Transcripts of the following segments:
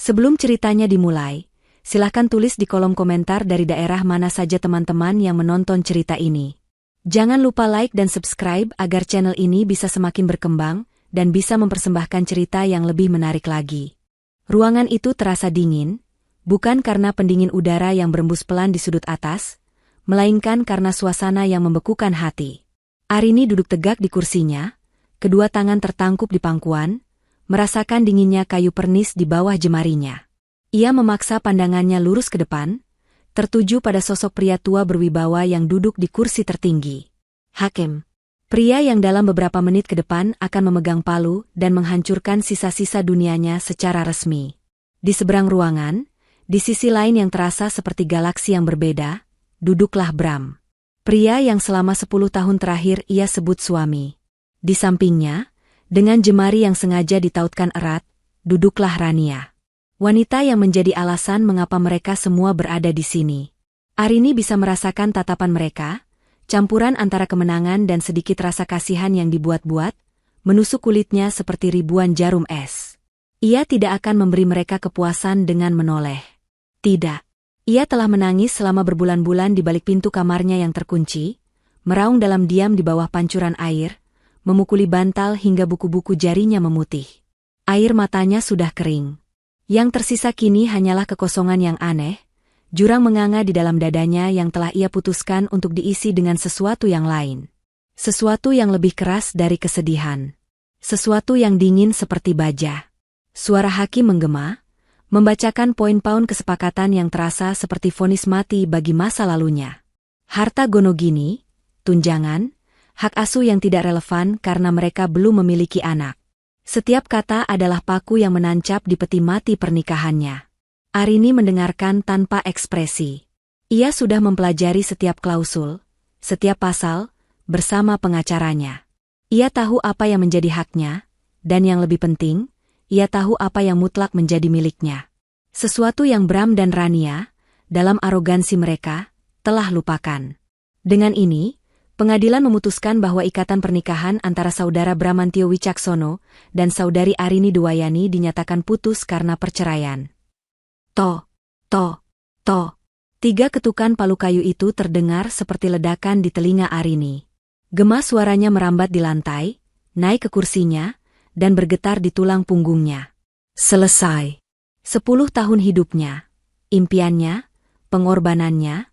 Sebelum ceritanya dimulai, silahkan tulis di kolom komentar dari daerah mana saja teman-teman yang menonton cerita ini. Jangan lupa like dan subscribe agar channel ini bisa semakin berkembang dan bisa mempersembahkan cerita yang lebih menarik lagi. Ruangan itu terasa dingin, bukan karena pendingin udara yang berembus pelan di sudut atas, melainkan karena suasana yang membekukan hati. Arini duduk tegak di kursinya, kedua tangan tertangkup di pangkuan, merasakan dinginnya kayu pernis di bawah jemarinya. Ia memaksa pandangannya lurus ke depan, tertuju pada sosok pria tua berwibawa yang duduk di kursi tertinggi. Hakim. Pria yang dalam beberapa menit ke depan akan memegang palu dan menghancurkan sisa-sisa dunianya secara resmi. Di seberang ruangan, di sisi lain yang terasa seperti galaksi yang berbeda, duduklah Bram. Pria yang selama 10 tahun terakhir ia sebut suami. Di sampingnya, dengan jemari yang sengaja ditautkan erat, duduklah Rania. Wanita yang menjadi alasan mengapa mereka semua berada di sini. Arini bisa merasakan tatapan mereka, campuran antara kemenangan dan sedikit rasa kasihan yang dibuat-buat, menusuk kulitnya seperti ribuan jarum es. Ia tidak akan memberi mereka kepuasan dengan menoleh. Tidak. Ia telah menangis selama berbulan-bulan di balik pintu kamarnya yang terkunci, meraung dalam diam di bawah pancuran air, memukuli bantal hingga buku-buku jarinya memutih. Air matanya sudah kering. Yang tersisa kini hanyalah kekosongan yang aneh, jurang menganga di dalam dadanya yang telah ia putuskan untuk diisi dengan sesuatu yang lain. Sesuatu yang lebih keras dari kesedihan. Sesuatu yang dingin seperti baja. Suara hakim menggema, membacakan poin-poin kesepakatan yang terasa seperti vonis mati bagi masa lalunya. Harta gonogini, tunjangan, hak asuh yang tidak relevan karena mereka belum memiliki anak. Setiap kata adalah paku yang menancap di peti mati pernikahannya. Arini mendengarkan tanpa ekspresi. Ia sudah mempelajari setiap klausul, setiap pasal, bersama pengacaranya. Ia tahu apa yang menjadi haknya, dan yang lebih penting, ia tahu apa yang mutlak menjadi miliknya. Sesuatu yang Bram dan Rania, dalam arogansi mereka, telah lupakan. Dengan ini, pengadilan memutuskan bahwa ikatan pernikahan antara saudara Bramantio Wicaksono dan saudari Arini Dwayani dinyatakan putus karena perceraian. To. 3 ketukan palu kayu itu terdengar seperti ledakan di telinga Arini. Gema suaranya merambat di lantai, naik ke kursinya, dan bergetar di tulang punggungnya. Selesai. 10 tahun hidupnya, impiannya, pengorbanannya,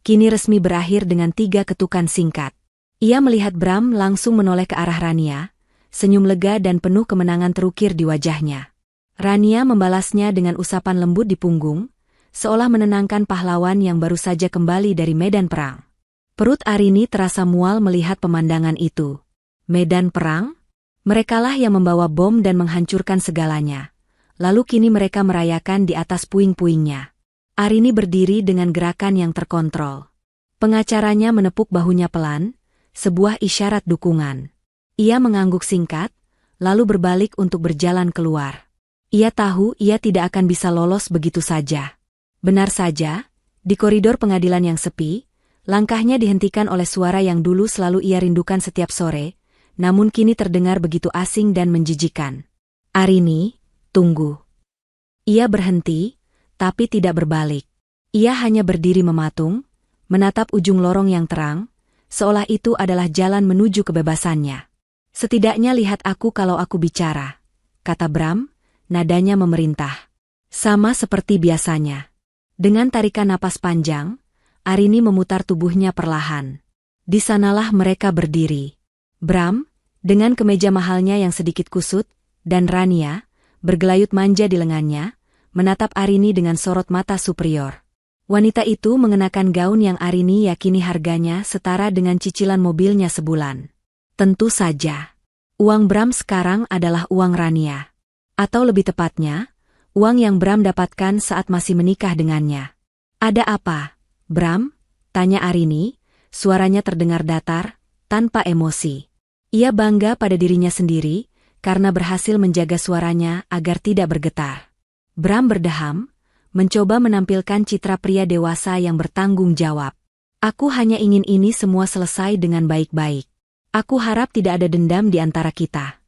kini resmi berakhir dengan 3 ketukan singkat. Ia melihat Bram langsung menoleh ke arah Rania, senyum lega dan penuh kemenangan terukir di wajahnya. Rania membalasnya dengan usapan lembut di punggung, seolah menenangkan pahlawan yang baru saja kembali dari medan perang. Perut Arini terasa mual melihat pemandangan itu. Medan perang? Merekalah yang membawa bom dan menghancurkan segalanya. Lalu kini mereka merayakan di atas puing-puingnya. Arini berdiri dengan gerakan yang terkontrol. Pengacaranya menepuk bahunya pelan, sebuah isyarat dukungan. Ia mengangguk singkat, lalu berbalik untuk berjalan keluar. Ia tahu ia tidak akan bisa lolos begitu saja. Benar saja, di koridor pengadilan yang sepi, langkahnya dihentikan oleh suara yang dulu selalu ia rindukan setiap sore, namun kini terdengar begitu asing dan menjijikan. Arini, tunggu. Ia berhenti, tapi tidak berbalik. Ia hanya berdiri mematung, menatap ujung lorong yang terang, seolah itu adalah jalan menuju kebebasannya. Setidaknya lihat aku kalau aku bicara, kata Bram, nadanya memerintah. Sama seperti biasanya. Dengan tarikan napas panjang, Arini memutar tubuhnya perlahan. Di sanalah mereka berdiri. Bram, dengan kemeja mahalnya yang sedikit kusut, dan Rania, bergelayut manja di lengannya, menatap Arini dengan sorot mata superior. Wanita itu mengenakan gaun yang Arini yakini harganya setara dengan cicilan mobilnya sebulan. Tentu saja. Uang Bram sekarang adalah uang Rania. Atau lebih tepatnya, uang yang Bram dapatkan saat masih menikah dengannya. Ada apa, Bram? Tanya Arini, suaranya terdengar datar, tanpa emosi. Ia bangga pada dirinya sendiri, karena berhasil menjaga suaranya agar tidak bergetar. Bram berdeham, mencoba menampilkan citra pria dewasa yang bertanggung jawab. Aku hanya ingin ini semua selesai dengan baik-baik. Aku harap tidak ada dendam di antara kita.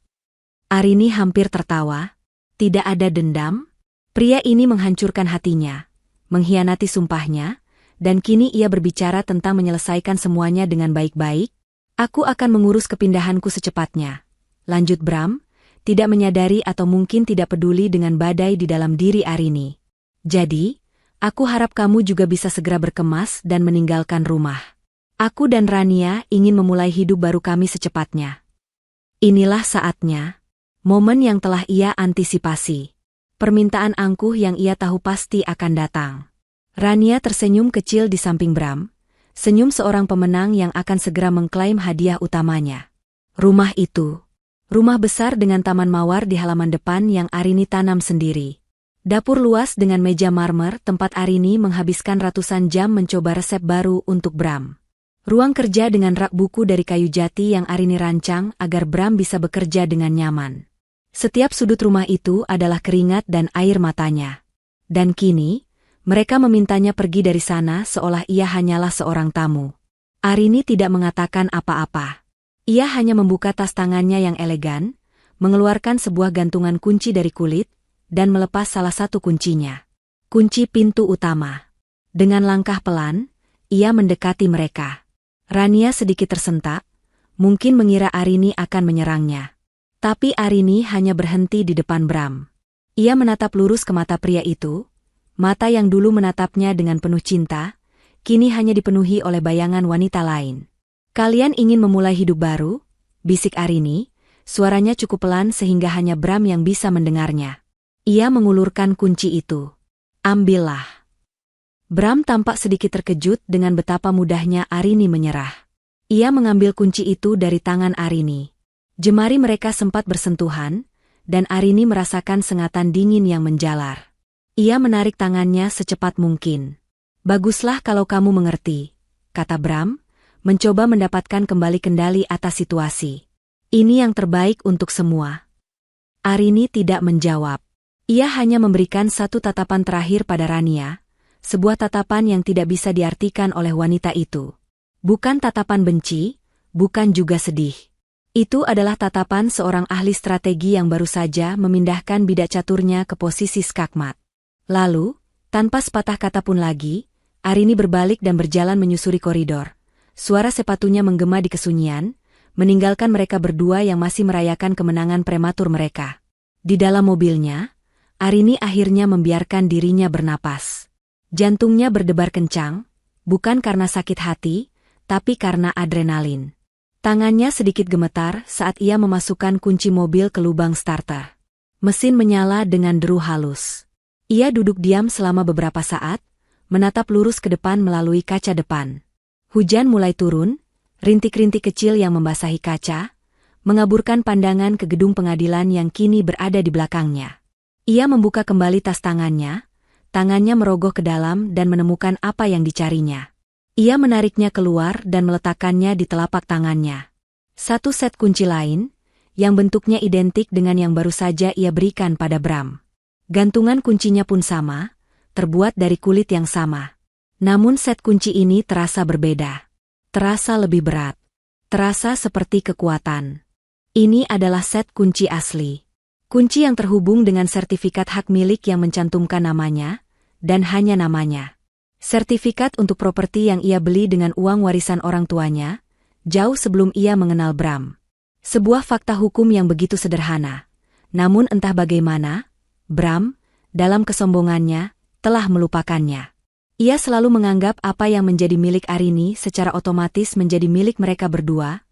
Arini hampir tertawa. Tidak ada dendam? Pria ini menghancurkan hatinya, mengkhianati sumpahnya, dan kini ia berbicara tentang menyelesaikan semuanya dengan baik-baik. Aku akan mengurus kepindahanku secepatnya, lanjut Bram, tidak menyadari atau mungkin tidak peduli dengan badai di dalam diri Arini. Jadi, aku harap kamu juga bisa segera berkemas dan meninggalkan rumah. Aku dan Rania ingin memulai hidup baru kami secepatnya. Inilah saatnya, momen yang telah ia antisipasi. Permintaan angkuh yang ia tahu pasti akan datang. Rania tersenyum kecil di samping Bram, senyum seorang pemenang yang akan segera mengklaim hadiah utamanya. Rumah itu, rumah besar dengan taman mawar di halaman depan yang Arini tanam sendiri. Dapur luas dengan meja marmer tempat Arini menghabiskan ratusan jam mencoba resep baru untuk Bram. Ruang kerja dengan rak buku dari kayu jati yang Arini rancang agar Bram bisa bekerja dengan nyaman. Setiap sudut rumah itu adalah keringat dan air matanya. Dan kini, mereka memintanya pergi dari sana seolah ia hanyalah seorang tamu. Arini tidak mengatakan apa-apa. Ia hanya membuka tas tangannya yang elegan, mengeluarkan sebuah gantungan kunci dari kulit, dan melepas salah satu kuncinya. Kunci pintu utama. Dengan langkah pelan, ia mendekati mereka. Rania sedikit tersentak, mungkin mengira Arini akan menyerangnya. Tapi Arini hanya berhenti di depan Bram. Ia menatap lurus ke mata pria itu, mata yang dulu menatapnya dengan penuh cinta, kini hanya dipenuhi oleh bayangan wanita lain. Kalian ingin memulai hidup baru? Bisik Arini, suaranya cukup pelan sehingga hanya Bram yang bisa mendengarnya. Ia mengulurkan kunci itu. Ambillah. Bram tampak sedikit terkejut dengan betapa mudahnya Arini menyerah. Ia mengambil kunci itu dari tangan Arini. Jemari mereka sempat bersentuhan, dan Arini merasakan sengatan dingin yang menjalar. Ia menarik tangannya secepat mungkin. Baguslah kalau kamu mengerti, kata Bram, mencoba mendapatkan kembali kendali atas situasi. Ini yang terbaik untuk semua. Arini tidak menjawab. Ia hanya memberikan satu tatapan terakhir pada Rania, sebuah tatapan yang tidak bisa diartikan oleh wanita itu. Bukan tatapan benci, bukan juga sedih. Itu adalah tatapan seorang ahli strategi yang baru saja memindahkan bidak caturnya ke posisi skakmat. Lalu, tanpa sepatah kata pun lagi, Arini berbalik dan berjalan menyusuri koridor. Suara sepatunya menggema di kesunyian, meninggalkan mereka berdua yang masih merayakan kemenangan prematur mereka. Di dalam mobilnya, Arini akhirnya membiarkan dirinya bernapas. Jantungnya berdebar kencang, bukan karena sakit hati, tapi karena adrenalin. Tangannya sedikit gemetar saat ia memasukkan kunci mobil ke lubang starter. Mesin menyala dengan deru halus. Ia duduk diam selama beberapa saat, menatap lurus ke depan melalui kaca depan. Hujan mulai turun, rintik-rintik kecil yang membasahi kaca, mengaburkan pandangan ke gedung pengadilan yang kini berada di belakangnya. Ia membuka kembali tas tangannya merogoh ke dalam dan menemukan apa yang dicarinya. Ia menariknya keluar dan meletakkannya di telapak tangannya. Satu set kunci lain, yang bentuknya identik dengan yang baru saja ia berikan pada Bram. Gantungan kuncinya pun sama, terbuat dari kulit yang sama. Namun set kunci ini terasa berbeda. Terasa lebih berat. Terasa seperti kekuatan. Ini adalah set kunci asli. Kunci yang terhubung dengan sertifikat hak milik yang mencantumkan namanya, dan hanya namanya. Sertifikat untuk properti yang ia beli dengan uang warisan orang tuanya, jauh sebelum ia mengenal Bram. Sebuah fakta hukum yang begitu sederhana. Namun entah bagaimana, Bram, dalam kesombongannya, telah melupakannya. Ia selalu menganggap apa yang menjadi milik Arini secara otomatis menjadi milik mereka berdua,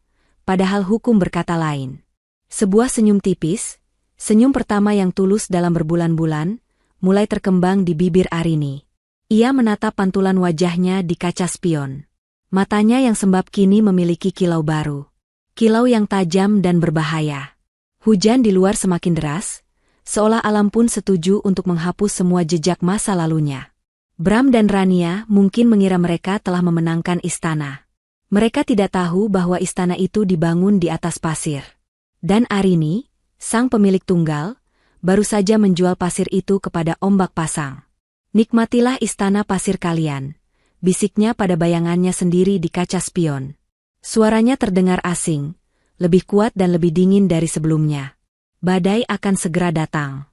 padahal hukum berkata lain. Sebuah senyum tipis, senyum pertama yang tulus dalam berbulan-bulan, mulai terkembang di bibir Arini. Ia menatap pantulan wajahnya di kaca spion. Matanya yang sembab kini memiliki kilau baru. Kilau yang tajam dan berbahaya. Hujan di luar semakin deras, seolah alam pun setuju untuk menghapus semua jejak masa lalunya. Bram dan Rania mungkin mengira mereka telah memenangkan istana. Mereka tidak tahu bahwa istana itu dibangun di atas pasir. Dan Arini, sang pemilik tunggal, baru saja menjual pasir itu kepada ombak pasang. Nikmatilah istana pasir kalian, bisiknya pada bayangannya sendiri di kaca spion. Suaranya terdengar asing, lebih kuat dan lebih dingin dari sebelumnya. Badai akan segera datang.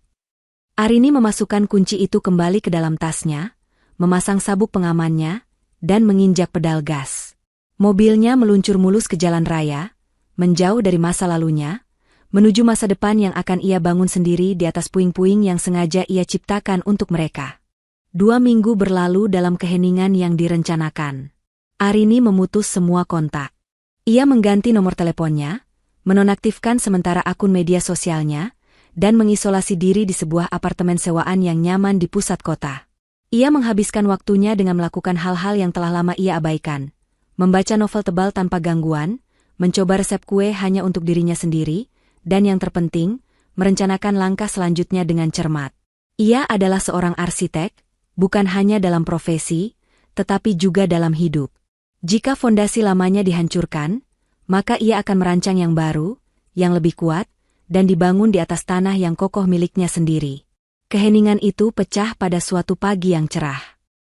Arini memasukkan kunci itu kembali ke dalam tasnya, memasang sabuk pengamannya, dan menginjak pedal gas. Mobilnya meluncur mulus ke jalan raya, menjauh dari masa lalunya, menuju masa depan yang akan ia bangun sendiri di atas puing-puing yang sengaja ia ciptakan untuk mereka. 2 minggu berlalu dalam keheningan yang direncanakan. Arini memutus semua kontak. Ia mengganti nomor teleponnya, menonaktifkan sementara akun media sosialnya, dan mengisolasi diri di sebuah apartemen sewaan yang nyaman di pusat kota. Ia menghabiskan waktunya dengan melakukan hal-hal yang telah lama ia abaikan. Membaca novel tebal tanpa gangguan, mencoba resep kue hanya untuk dirinya sendiri, dan yang terpenting, merencanakan langkah selanjutnya dengan cermat. Ia adalah seorang arsitek, bukan hanya dalam profesi, tetapi juga dalam hidup. Jika fondasi lamanya dihancurkan, maka ia akan merancang yang baru, yang lebih kuat, dan dibangun di atas tanah yang kokoh miliknya sendiri. Keheningan itu pecah pada suatu pagi yang cerah.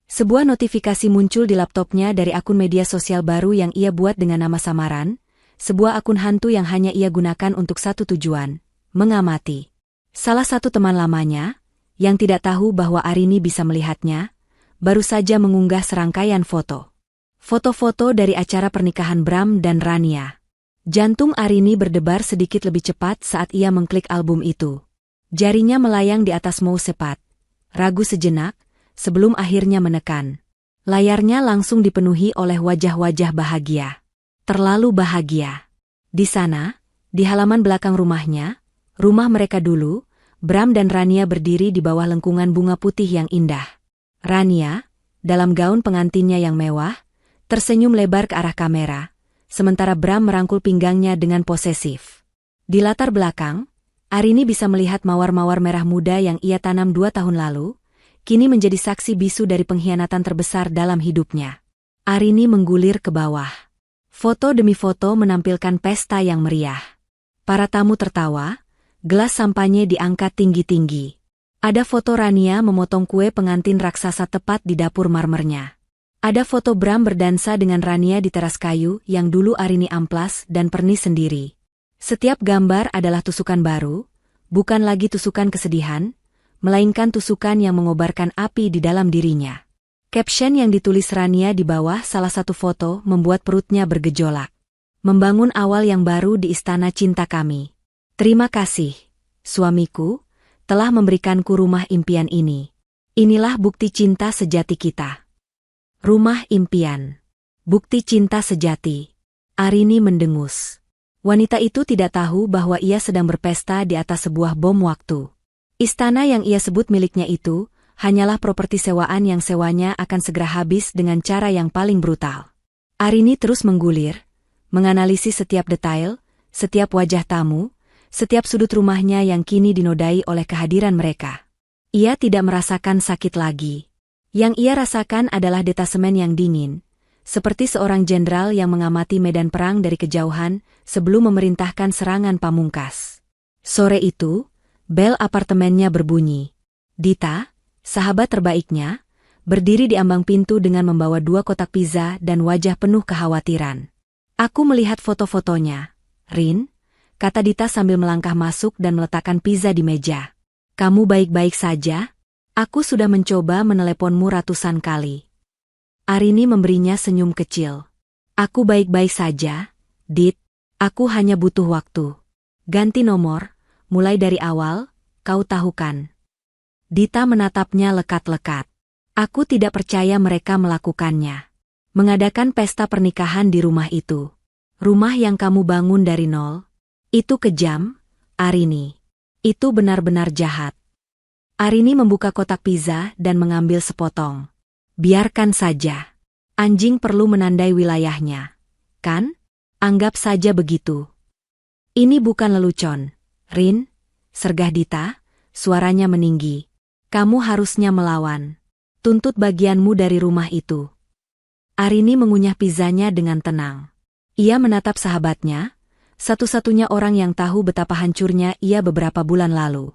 Sebuah notifikasi muncul di laptopnya dari akun media sosial baru yang ia buat dengan nama samaran, sebuah akun hantu yang hanya ia gunakan untuk satu tujuan, mengamati. Salah satu teman lamanya, yang tidak tahu bahwa Arini bisa melihatnya, baru saja mengunggah serangkaian foto. Foto-foto dari acara pernikahan Bram dan Rania. Jantung Arini berdebar sedikit lebih cepat saat ia mengklik album itu. Jarinya melayang di atas mousepad, ragu sejenak, sebelum akhirnya menekan. Layarnya langsung dipenuhi oleh wajah-wajah bahagia. Terlalu bahagia. Di sana, di halaman belakang rumahnya, rumah mereka dulu, Bram dan Rania berdiri di bawah lengkungan bunga putih yang indah. Rania, dalam gaun pengantinnya yang mewah, tersenyum lebar ke arah kamera, sementara Bram merangkul pinggangnya dengan posesif. Di latar belakang, Arini bisa melihat mawar-mawar merah muda yang ia tanam 2 tahun lalu, kini menjadi saksi bisu dari pengkhianatan terbesar dalam hidupnya. Arini menggulir ke bawah. Foto demi foto menampilkan pesta yang meriah. Para tamu tertawa, gelas sampanye diangkat tinggi-tinggi. Ada foto Rania memotong kue pengantin raksasa tepat di dapur marmernya. Ada foto Bram berdansa dengan Rania di teras kayu yang dulu Arini amplas dan pernis sendiri. Setiap gambar adalah tusukan baru, bukan lagi tusukan kesedihan, melainkan tusukan yang mengobarkan api di dalam dirinya. Caption yang ditulis Rania di bawah salah satu foto membuat perutnya bergejolak. Membangun awal yang baru di istana cinta kami. Terima kasih, suamiku, telah memberikanku rumah impian ini. Inilah bukti cinta sejati kita. Rumah impian. Bukti cinta sejati. Arini mendengus. Wanita itu tidak tahu bahwa ia sedang berpesta di atas sebuah bom waktu. Istana yang ia sebut miliknya itu, hanyalah properti sewaan yang sewanya akan segera habis dengan cara yang paling brutal. Arini terus menggulir, menganalisis setiap detail, setiap wajah tamu, setiap sudut rumahnya yang kini dinodai oleh kehadiran mereka. Ia tidak merasakan sakit lagi. Yang ia rasakan adalah detasemen yang dingin, seperti seorang jenderal yang mengamati medan perang dari kejauhan sebelum memerintahkan serangan pamungkas. Sore itu, bel apartemennya berbunyi. Dita, sahabat terbaiknya, berdiri di ambang pintu dengan membawa 2 kotak pizza dan wajah penuh kekhawatiran. Aku melihat foto-fotonya, Rin, kata Dita sambil melangkah masuk dan meletakkan pizza di meja. Kamu baik-baik saja? Aku sudah mencoba meneleponmu ratusan kali. Arini memberinya senyum kecil. Aku baik-baik saja, Dit. Aku hanya butuh waktu. Ganti nomor, mulai dari awal, kau tahu kan? Dita menatapnya lekat-lekat. Aku tidak percaya mereka melakukannya. Mengadakan pesta pernikahan di rumah itu. Rumah yang kamu bangun dari nol. Itu kejam, Arini. Itu benar-benar jahat. Arini membuka kotak pizza dan mengambil sepotong. Biarkan saja. Anjing perlu menandai wilayahnya. Kan? Anggap saja begitu. Ini bukan lelucon, Rin, sergah Dita, suaranya meninggi. Kamu harusnya melawan. Tuntut bagianmu dari rumah itu. Arini mengunyah pizzanya dengan tenang. Ia menatap sahabatnya, satu-satunya orang yang tahu betapa hancurnya ia beberapa bulan lalu.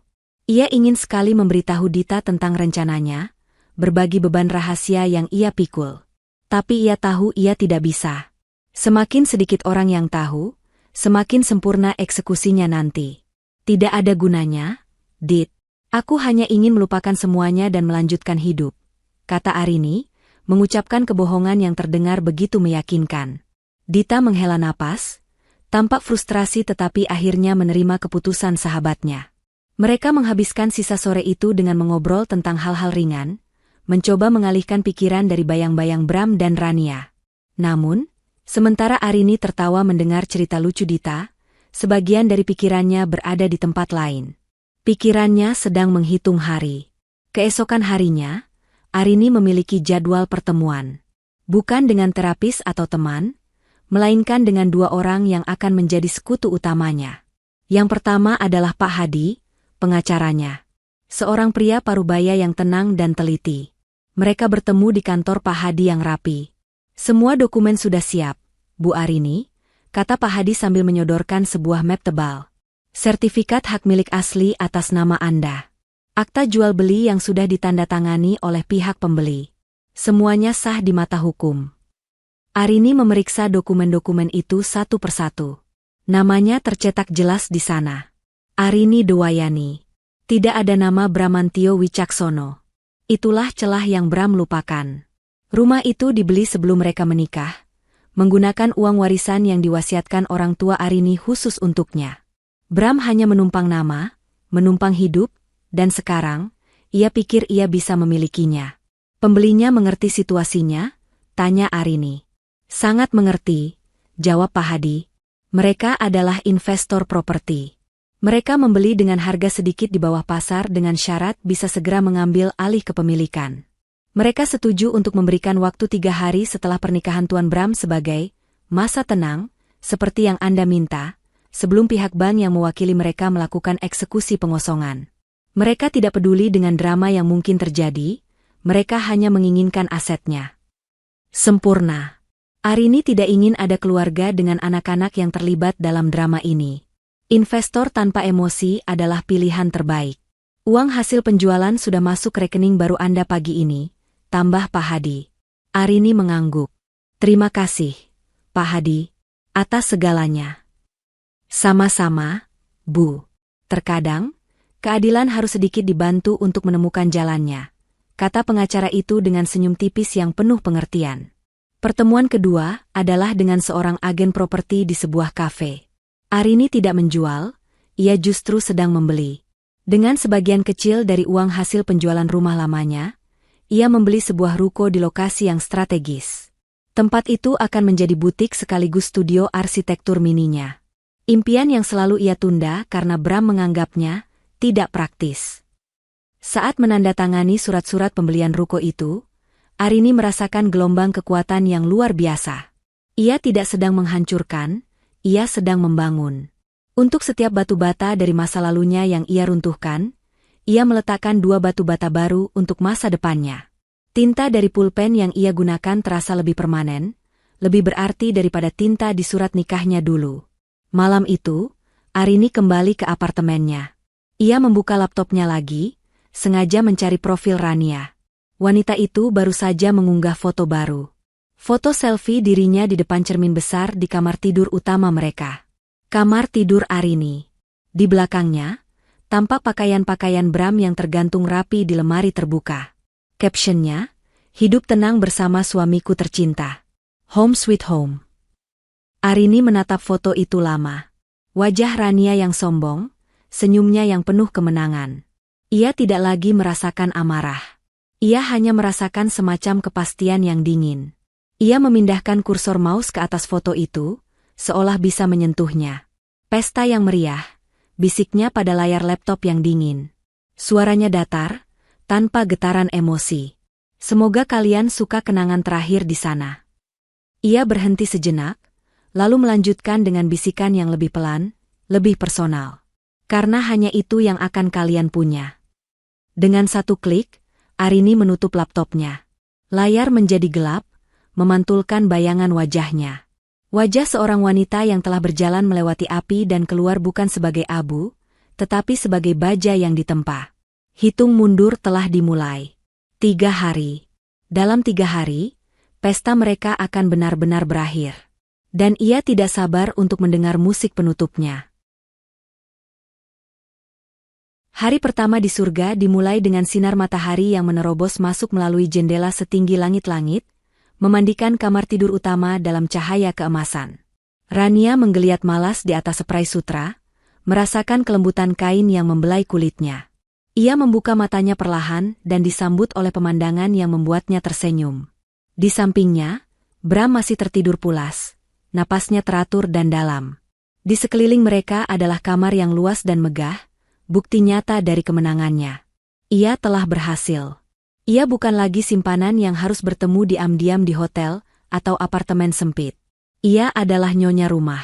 Ia ingin sekali memberitahu Dita tentang rencananya, berbagi beban rahasia yang ia pikul. Tapi ia tahu ia tidak bisa. Semakin sedikit orang yang tahu, semakin sempurna eksekusinya nanti. Tidak ada gunanya, Dit. Aku hanya ingin melupakan semuanya dan melanjutkan hidup, kata Arini, mengucapkan kebohongan yang terdengar begitu meyakinkan. Dita menghela napas, tampak frustrasi tetapi akhirnya menerima keputusan sahabatnya. Mereka menghabiskan sisa sore itu dengan mengobrol tentang hal-hal ringan, mencoba mengalihkan pikiran dari bayang-bayang Bram dan Rania. Namun, sementara Arini tertawa mendengar cerita lucu Dita, sebagian dari pikirannya berada di tempat lain. Pikirannya sedang menghitung hari. Keesokan harinya, Arini memiliki jadwal pertemuan. Bukan dengan terapis atau teman, melainkan dengan dua orang yang akan menjadi sekutu utamanya. Yang pertama adalah Pak Hadi, pengacaranya. Seorang pria parubaya yang tenang dan teliti. Mereka bertemu di kantor Pak Hadi yang rapi. Semua dokumen sudah siap, Bu Arini, kata Pak Hadi sambil menyodorkan sebuah map tebal. Sertifikat hak milik asli atas nama Anda. Akta jual beli yang sudah ditandatangani oleh pihak pembeli. Semuanya sah di mata hukum. Arini memeriksa dokumen-dokumen itu satu persatu. Namanya tercetak jelas di sana. Arini Dewayani. Tidak ada nama Bramantio Wicaksono. Itulah celah yang Bram lupakan. Rumah itu dibeli sebelum mereka menikah, menggunakan uang warisan yang diwasiatkan orang tua Arini khusus untuknya. Bram hanya menumpang nama, menumpang hidup, dan sekarang, ia pikir ia bisa memilikinya. Pembelinya mengerti situasinya? Tanya Arini. Sangat mengerti, jawab Pak Hadi. Mereka adalah investor properti. Mereka membeli dengan harga sedikit di bawah pasar dengan syarat bisa segera mengambil alih kepemilikan. Mereka setuju untuk memberikan waktu 3 hari setelah pernikahan Tuan Bram sebagai masa tenang, seperti yang Anda minta, sebelum pihak bank yang mewakili mereka melakukan eksekusi pengosongan. Mereka tidak peduli dengan drama yang mungkin terjadi, mereka hanya menginginkan asetnya sempurna. Arini tidak ingin ada keluarga dengan anak-anak yang terlibat dalam drama ini. Investor tanpa emosi adalah pilihan terbaik. Uang hasil penjualan sudah masuk rekening baru Anda pagi ini, tambah Pak Hadi. Arini mengangguk. Terima kasih, Pak Hadi, atas segalanya. Sama-sama, Bu. Terkadang, keadilan harus sedikit dibantu untuk menemukan jalannya, kata pengacara itu dengan senyum tipis yang penuh pengertian. Pertemuan kedua adalah dengan seorang agen properti di sebuah kafe. Arini tidak menjual, ia justru sedang membeli. Dengan sebagian kecil dari uang hasil penjualan rumah lamanya, ia membeli sebuah ruko di lokasi yang strategis. Tempat itu akan menjadi butik sekaligus studio arsitektur mininya. Impian yang selalu ia tunda karena Bram menganggapnya tidak praktis. Saat menandatangani surat-surat pembelian ruko itu, Arini merasakan gelombang kekuatan yang luar biasa. Ia tidak sedang menghancurkan, ia sedang membangun. Untuk setiap batu bata dari masa lalunya yang ia runtuhkan, ia meletakkan 2 batu bata baru untuk masa depannya. Tinta dari pulpen yang ia gunakan terasa lebih permanen, lebih berarti daripada tinta di surat nikahnya dulu. Malam itu, Arini kembali ke apartemennya. Ia membuka laptopnya lagi, sengaja mencari profil Rania. Wanita itu baru saja mengunggah foto baru. Foto selfie dirinya di depan cermin besar di kamar tidur utama mereka. Kamar tidur Arini. Di belakangnya, tampak pakaian-pakaian Bram yang tergantung rapi di lemari terbuka. Captionnya, hidup tenang bersama suamiku tercinta. Home sweet home. Arini menatap foto itu lama. Wajah Rania yang sombong, senyumnya yang penuh kemenangan. Ia tidak lagi merasakan amarah. Ia hanya merasakan semacam kepastian yang dingin. Ia memindahkan kursor mouse ke atas foto itu, seolah bisa menyentuhnya. Pesta yang meriah, bisiknya pada layar laptop yang dingin. Suaranya datar, tanpa getaran emosi. Semoga kalian suka kenangan terakhir di sana. Ia berhenti sejenak, lalu melanjutkan dengan bisikan yang lebih pelan, lebih personal. Karena hanya itu yang akan kalian punya. Dengan satu klik, Arini menutup laptopnya. Layar menjadi gelap, memantulkan bayangan wajahnya. Wajah seorang wanita yang telah berjalan melewati api dan keluar bukan sebagai abu, tetapi sebagai baja yang ditempa. Hitung mundur telah dimulai. 3 hari. Dalam 3 hari, pesta mereka akan benar-benar berakhir. Dan ia tidak sabar untuk mendengar musik penutupnya. Hari pertama di surga dimulai dengan sinar matahari yang menerobos masuk melalui jendela setinggi langit-langit, memandikan kamar tidur utama dalam cahaya keemasan. Rania menggeliat malas di atas spray sutra, merasakan kelembutan kain yang membelai kulitnya. Ia membuka matanya perlahan dan disambut oleh pemandangan yang membuatnya tersenyum. Di sampingnya, Bram masih tertidur pulas, napasnya teratur dan dalam. Di sekeliling mereka adalah kamar yang luas dan megah, bukti nyata dari kemenangannya. Ia telah berhasil. Ia bukan lagi simpanan yang harus bertemu diam-diam di hotel atau apartemen sempit. Ia adalah nyonya rumah.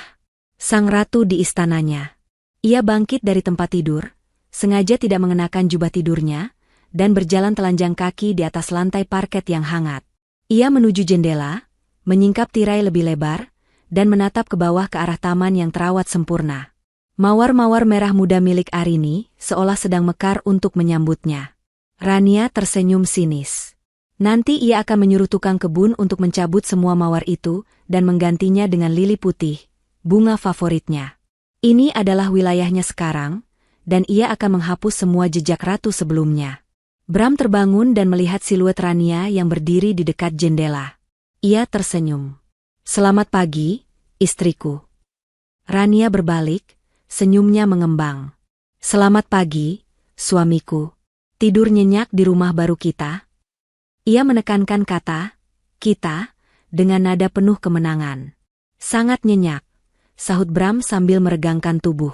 Sang ratu di istananya. Ia bangkit dari tempat tidur, sengaja tidak mengenakan jubah tidurnya, dan berjalan telanjang kaki di atas lantai parket yang hangat. Ia menuju jendela, menyingkap tirai lebih lebar, dan menatap ke bawah ke arah taman yang terawat sempurna. Mawar-mawar merah muda milik Arini seolah sedang mekar untuk menyambutnya. Rania tersenyum sinis. Nanti ia akan menyuruh tukang kebun untuk mencabut semua mawar itu dan menggantinya dengan lili putih, bunga favoritnya. Ini adalah wilayahnya sekarang, dan ia akan menghapus semua jejak ratu sebelumnya. Bram terbangun dan melihat siluet Rania yang berdiri di dekat jendela. Ia tersenyum. "Selamat pagi, istriku." Rania berbalik, senyumnya mengembang. "Selamat pagi, suamiku. Tidur nyenyak di rumah baru kita?" Ia menekankan kata, "kita," dengan nada penuh kemenangan. "Sangat nyenyak," sahut Bram sambil meregangkan tubuh.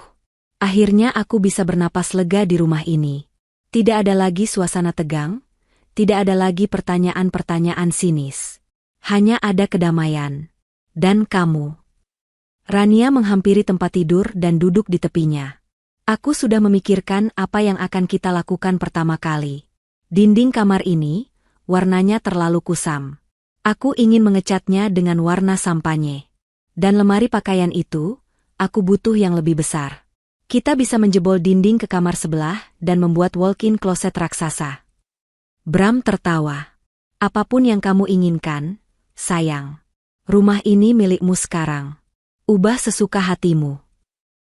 "Akhirnya aku bisa bernapas lega di rumah ini. Tidak ada lagi suasana tegang, tidak ada lagi pertanyaan-pertanyaan sinis. Hanya ada kedamaian. Dan kamu." Rania menghampiri tempat tidur dan duduk di tepinya. "Aku sudah memikirkan apa yang akan kita lakukan pertama kali. Dinding kamar ini, warnanya terlalu kusam. Aku ingin ngecatnya dengan warna sampanye. Dan lemari pakaian itu, aku butuh yang lebih besar. Kita bisa menjebol dinding ke kamar sebelah dan membuat walk-in kloset raksasa." Bram tertawa. "Apapun yang kamu inginkan, sayang. Rumah ini milikmu sekarang. Ubah sesuka hatimu."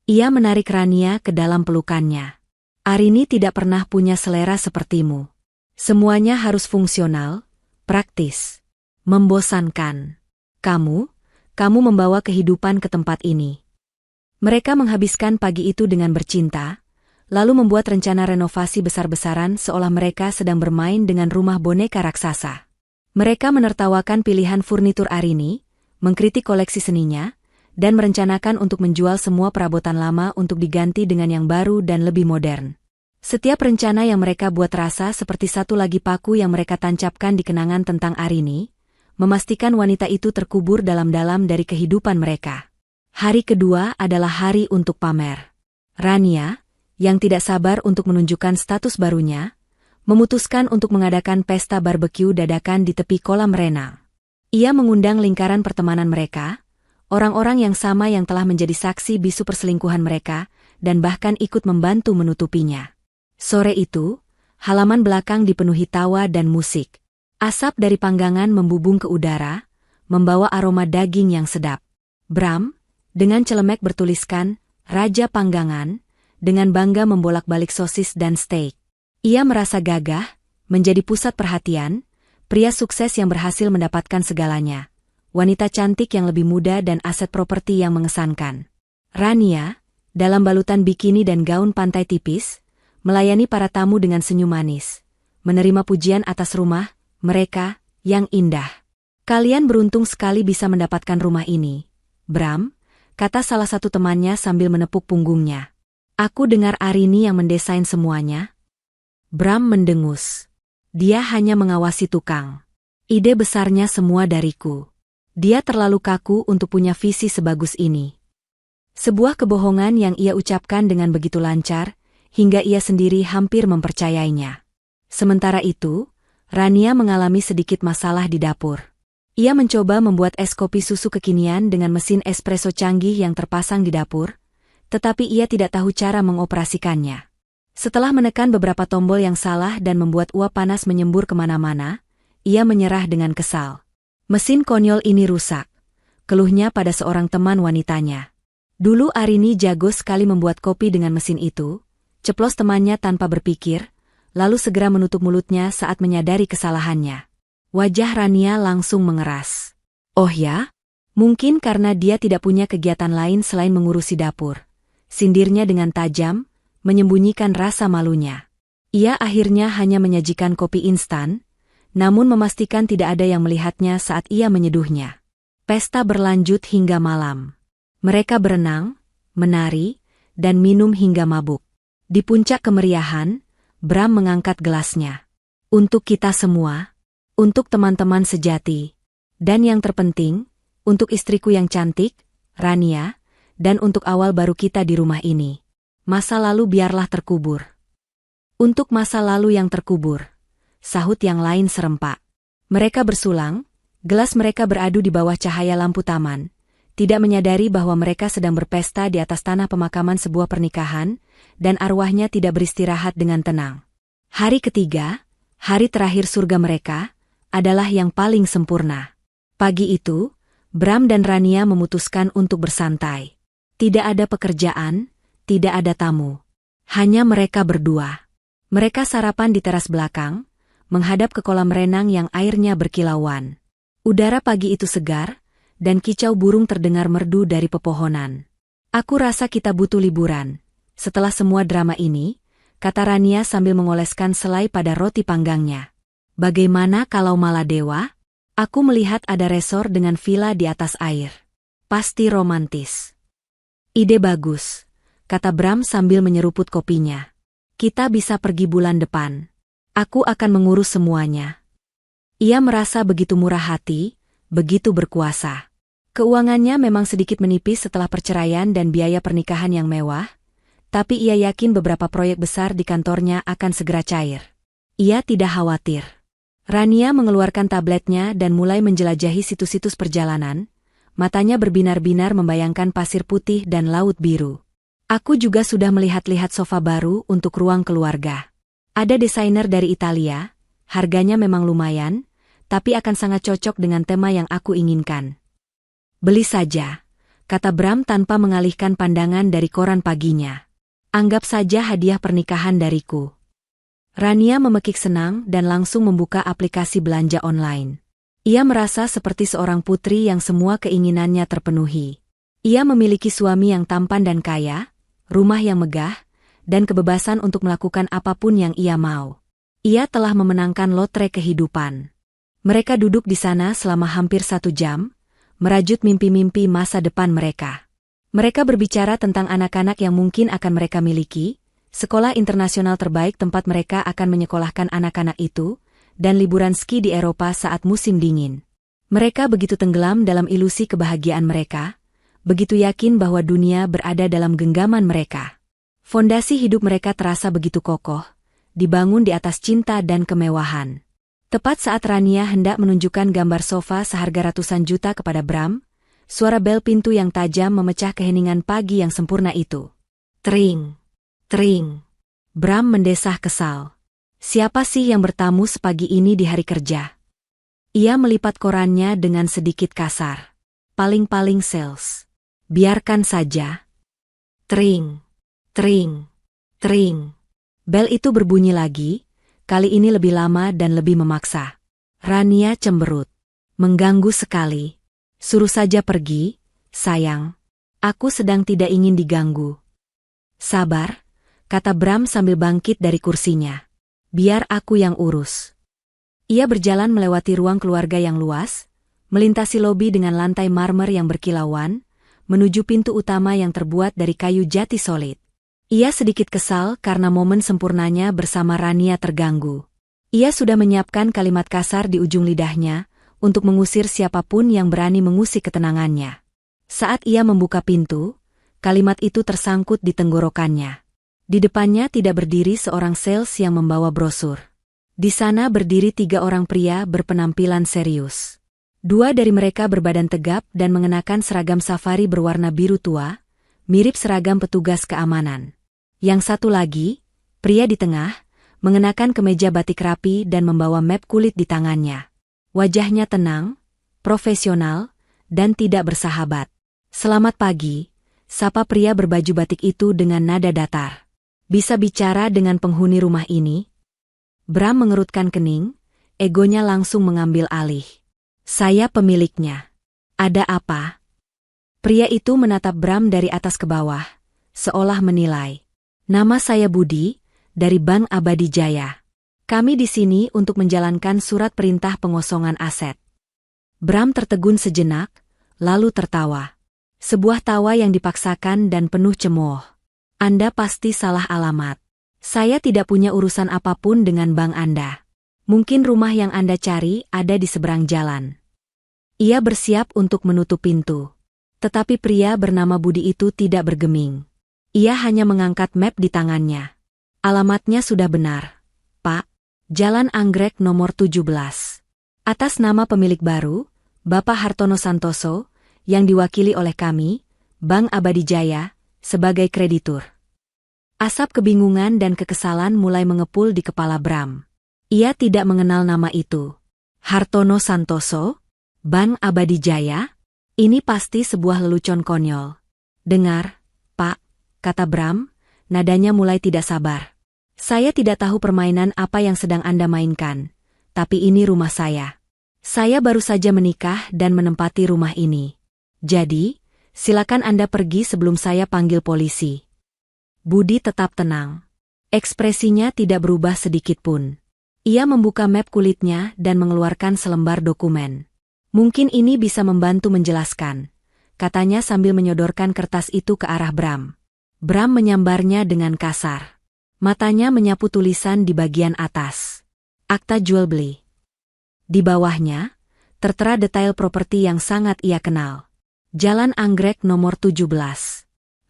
Ia menarik Rania ke dalam pelukannya. "Arini tidak pernah punya selera sepertimu. Semuanya harus fungsional, praktis, membosankan. Kamu membawa kehidupan ke tempat ini." Mereka menghabiskan pagi itu dengan bercinta, lalu membuat rencana renovasi besar-besaran seolah mereka sedang bermain dengan rumah boneka raksasa. Mereka menertawakan pilihan furnitur Arini, mengkritik koleksi seninya, dan merencanakan untuk menjual semua perabotan lama untuk diganti dengan yang baru dan lebih modern. Setiap rencana yang mereka buat terasa seperti satu lagi paku yang mereka tancapkan di kenangan tentang Arini, memastikan wanita itu terkubur dalam-dalam dari kehidupan mereka. Hari kedua adalah hari untuk pamer. Rania, yang tidak sabar untuk menunjukkan status barunya, memutuskan untuk mengadakan pesta barbeque dadakan di tepi kolam renang. Ia mengundang lingkaran pertemanan mereka, orang-orang yang sama yang telah menjadi saksi bisu perselingkuhan mereka, dan bahkan ikut membantu menutupinya. Sore itu, halaman belakang dipenuhi tawa dan musik. Asap dari panggangan membubung ke udara, membawa aroma daging yang sedap. Bram, dengan celemek bertuliskan, "Raja Panggangan," dengan bangga membolak-balik sosis dan steak. Ia merasa gagah, menjadi pusat perhatian, pria sukses yang berhasil mendapatkan segalanya. Wanita cantik yang lebih muda dan aset properti yang mengesankan. Rania, dalam balutan bikini dan gaun pantai tipis, melayani para tamu dengan senyum manis, menerima pujian atas rumah mereka yang indah. "Kalian beruntung sekali bisa mendapatkan rumah ini, Bram," kata salah satu temannya sambil menepuk punggungnya. "Aku dengar Arini yang mendesain semuanya." Bram mendengus. Dia hanya mengawasi tukang. "Ide besarnya semua dariku. Dia terlalu kaku untuk punya visi sebagus ini." Sebuah kebohongan yang ia ucapkan dengan begitu lancar, hingga ia sendiri hampir mempercayainya. Sementara itu, Rania mengalami sedikit masalah di dapur. Ia mencoba membuat es kopi susu kekinian dengan mesin espresso canggih yang terpasang di dapur, tetapi ia tidak tahu cara mengoperasikannya. Setelah menekan beberapa tombol yang salah dan membuat uap panas menyembur kemana-mana, ia menyerah dengan kesal. "Mesin konyol ini rusak," keluhnya pada seorang teman wanitanya. "Dulu Arini jago sekali membuat kopi dengan mesin itu, ceplos temannya tanpa berpikir, lalu segera menutup mulutnya saat menyadari kesalahannya. Wajah Rania langsung mengeras. Oh ya? Mungkin karena dia tidak punya kegiatan lain selain mengurusi dapur. Sindirnya dengan tajam, menyembunyikan rasa malunya. Ia akhirnya hanya menyajikan kopi instan, namun memastikan tidak ada yang melihatnya saat ia menyeduhnya. Pesta berlanjut hingga malam. Mereka berenang, menari, dan minum hingga mabuk. Di puncak kemeriahan, Bram mengangkat gelasnya. Untuk kita semua, untuk teman-teman sejati, dan yang terpenting, untuk istriku yang cantik, Rania, dan untuk awal baru kita di rumah ini. Masa lalu biarlah terkubur. Untuk masa lalu yang terkubur, sahut yang lain serempak. Mereka bersulang, gelas mereka beradu di bawah cahaya lampu taman, tidak menyadari bahwa mereka sedang berpesta di atas tanah pemakaman sebuah pernikahan, dan arwahnya tidak beristirahat dengan tenang. Hari ketiga, hari terakhir surga mereka, adalah yang paling sempurna. Pagi itu, Bram dan Rania memutuskan untuk bersantai. Tidak ada pekerjaan, tidak ada tamu. Hanya mereka berdua. Mereka sarapan di teras belakang, menghadap ke kolam renang yang airnya berkilauan. Udara pagi itu segar, dan kicau burung terdengar merdu dari pepohonan. Aku rasa kita butuh liburan. Setelah semua drama ini, kata Rania sambil mengoleskan selai pada roti panggangnya. Bagaimana kalau Maladewa? Aku melihat ada resor dengan villa di atas air. Pasti romantis. Ide bagus, kata Bram sambil menyeruput kopinya. Kita bisa pergi bulan depan. Aku akan mengurus semuanya. Ia merasa begitu murah hati, begitu berkuasa. Keuangannya memang sedikit menipis setelah perceraian dan biaya pernikahan yang mewah, tapi ia yakin beberapa proyek besar di kantornya akan segera cair. Ia tidak khawatir. Rania mengeluarkan tabletnya dan mulai menjelajahi situs-situs perjalanan, matanya berbinar-binar membayangkan pasir putih dan laut biru. Aku juga sudah melihat-lihat sofa baru untuk ruang keluarga. Ada desainer dari Italia, harganya memang lumayan, tapi akan sangat cocok dengan tema yang aku inginkan. Beli saja, kata Bram tanpa mengalihkan pandangan dari koran paginya. Anggap saja hadiah pernikahan dariku. Rania memekik senang dan langsung membuka aplikasi belanja online. Ia merasa seperti seorang putri yang semua keinginannya terpenuhi. Ia memiliki suami yang tampan dan kaya, rumah yang megah, dan kebebasan untuk melakukan apapun yang ia mau. Ia telah memenangkan lotre kehidupan. Mereka duduk di sana selama hampir 1 jam, merajut mimpi-mimpi masa depan mereka. Mereka berbicara tentang anak-anak yang mungkin akan mereka miliki, sekolah internasional terbaik tempat mereka akan menyekolahkan anak-anak itu, dan liburan ski di Eropa saat musim dingin. Mereka begitu tenggelam dalam ilusi kebahagiaan mereka, begitu yakin bahwa dunia berada dalam genggaman mereka. Fondasi hidup mereka terasa begitu kokoh, dibangun di atas cinta dan kemewahan. Tepat saat Rania hendak menunjukkan gambar sofa seharga ratusan juta kepada Bram, suara bel pintu yang tajam memecah keheningan pagi yang sempurna itu. Tring, tring. Bram mendesah kesal. Siapa sih yang bertamu sepagi ini di hari kerja? Ia melipat korannya dengan sedikit kasar. Paling-paling sales. Biarkan saja. Tring, tring, tring. Bel itu berbunyi lagi, kali ini lebih lama dan lebih memaksa. Rania cemberut. Mengganggu sekali. Suruh saja pergi, sayang. Aku sedang tidak ingin diganggu. Sabar, kata Bram sambil bangkit dari kursinya. Biar aku yang urus. Ia berjalan melewati ruang keluarga yang luas, melintasi lobi dengan lantai marmer yang berkilauan, menuju pintu utama yang terbuat dari kayu jati solid. Ia sedikit kesal karena momen sempurnanya bersama Rania terganggu. Ia sudah menyiapkan kalimat kasar di ujung lidahnya, untuk mengusir siapapun yang berani mengusik ketenangannya. Saat ia membuka pintu, kalimat itu tersangkut di tenggorokannya. Di depannya tidak berdiri seorang sales yang membawa brosur. Di sana berdiri 3 orang pria berpenampilan serius. 2 dari mereka berbadan tegap dan mengenakan seragam safari berwarna biru tua, mirip seragam petugas keamanan. Yang satu lagi, pria di tengah, mengenakan kemeja batik rapi dan membawa map kulit di tangannya. Wajahnya tenang, profesional, dan tidak bersahabat. Selamat pagi, sapa pria berbaju batik itu dengan nada datar. Bisa bicara dengan penghuni rumah ini? Bram mengerutkan kening, egonya langsung mengambil alih. Saya pemiliknya. Ada apa? Pria itu menatap Bram dari atas ke bawah, seolah menilai. Nama saya Budi, dari Bank Abadi Jaya. Kami di sini untuk menjalankan surat perintah pengosongan aset. Bram tertegun sejenak, lalu tertawa. Sebuah tawa yang dipaksakan dan penuh cemooh. Anda pasti salah alamat. Saya tidak punya urusan apapun dengan bank Anda. Mungkin rumah yang Anda cari ada di seberang jalan. Ia bersiap untuk menutup pintu. Tetapi pria bernama Budi itu tidak bergeming. Ia hanya mengangkat map di tangannya. Alamatnya sudah benar, Pak. Jalan Anggrek nomor 17. Atas nama pemilik baru, Bapak Hartono Santoso, yang diwakili oleh kami, Bank Abadi Jaya, sebagai kreditur. Asap kebingungan dan kekesalan mulai mengepul di kepala Bram. Ia tidak mengenal nama itu. Hartono Santoso? Bank Abadi Jaya? Ini pasti sebuah lelucon konyol. Dengar, Pak, kata Bram, nadanya mulai tidak sabar. Saya tidak tahu permainan apa yang sedang Anda mainkan, tapi ini rumah saya. Saya baru saja menikah dan menempati rumah ini. Jadi, silakan Anda pergi sebelum saya panggil polisi. Budi tetap tenang. Ekspresinya tidak berubah sedikitpun. Ia membuka map kulitnya dan mengeluarkan selembar dokumen. Mungkin ini bisa membantu menjelaskan, katanya sambil menyodorkan kertas itu ke arah Bram. Bram menyambarnya dengan kasar. Matanya menyapu tulisan di bagian atas. Akta jual beli. Di bawahnya, tertera detail properti yang sangat ia kenal. Jalan Anggrek nomor 17.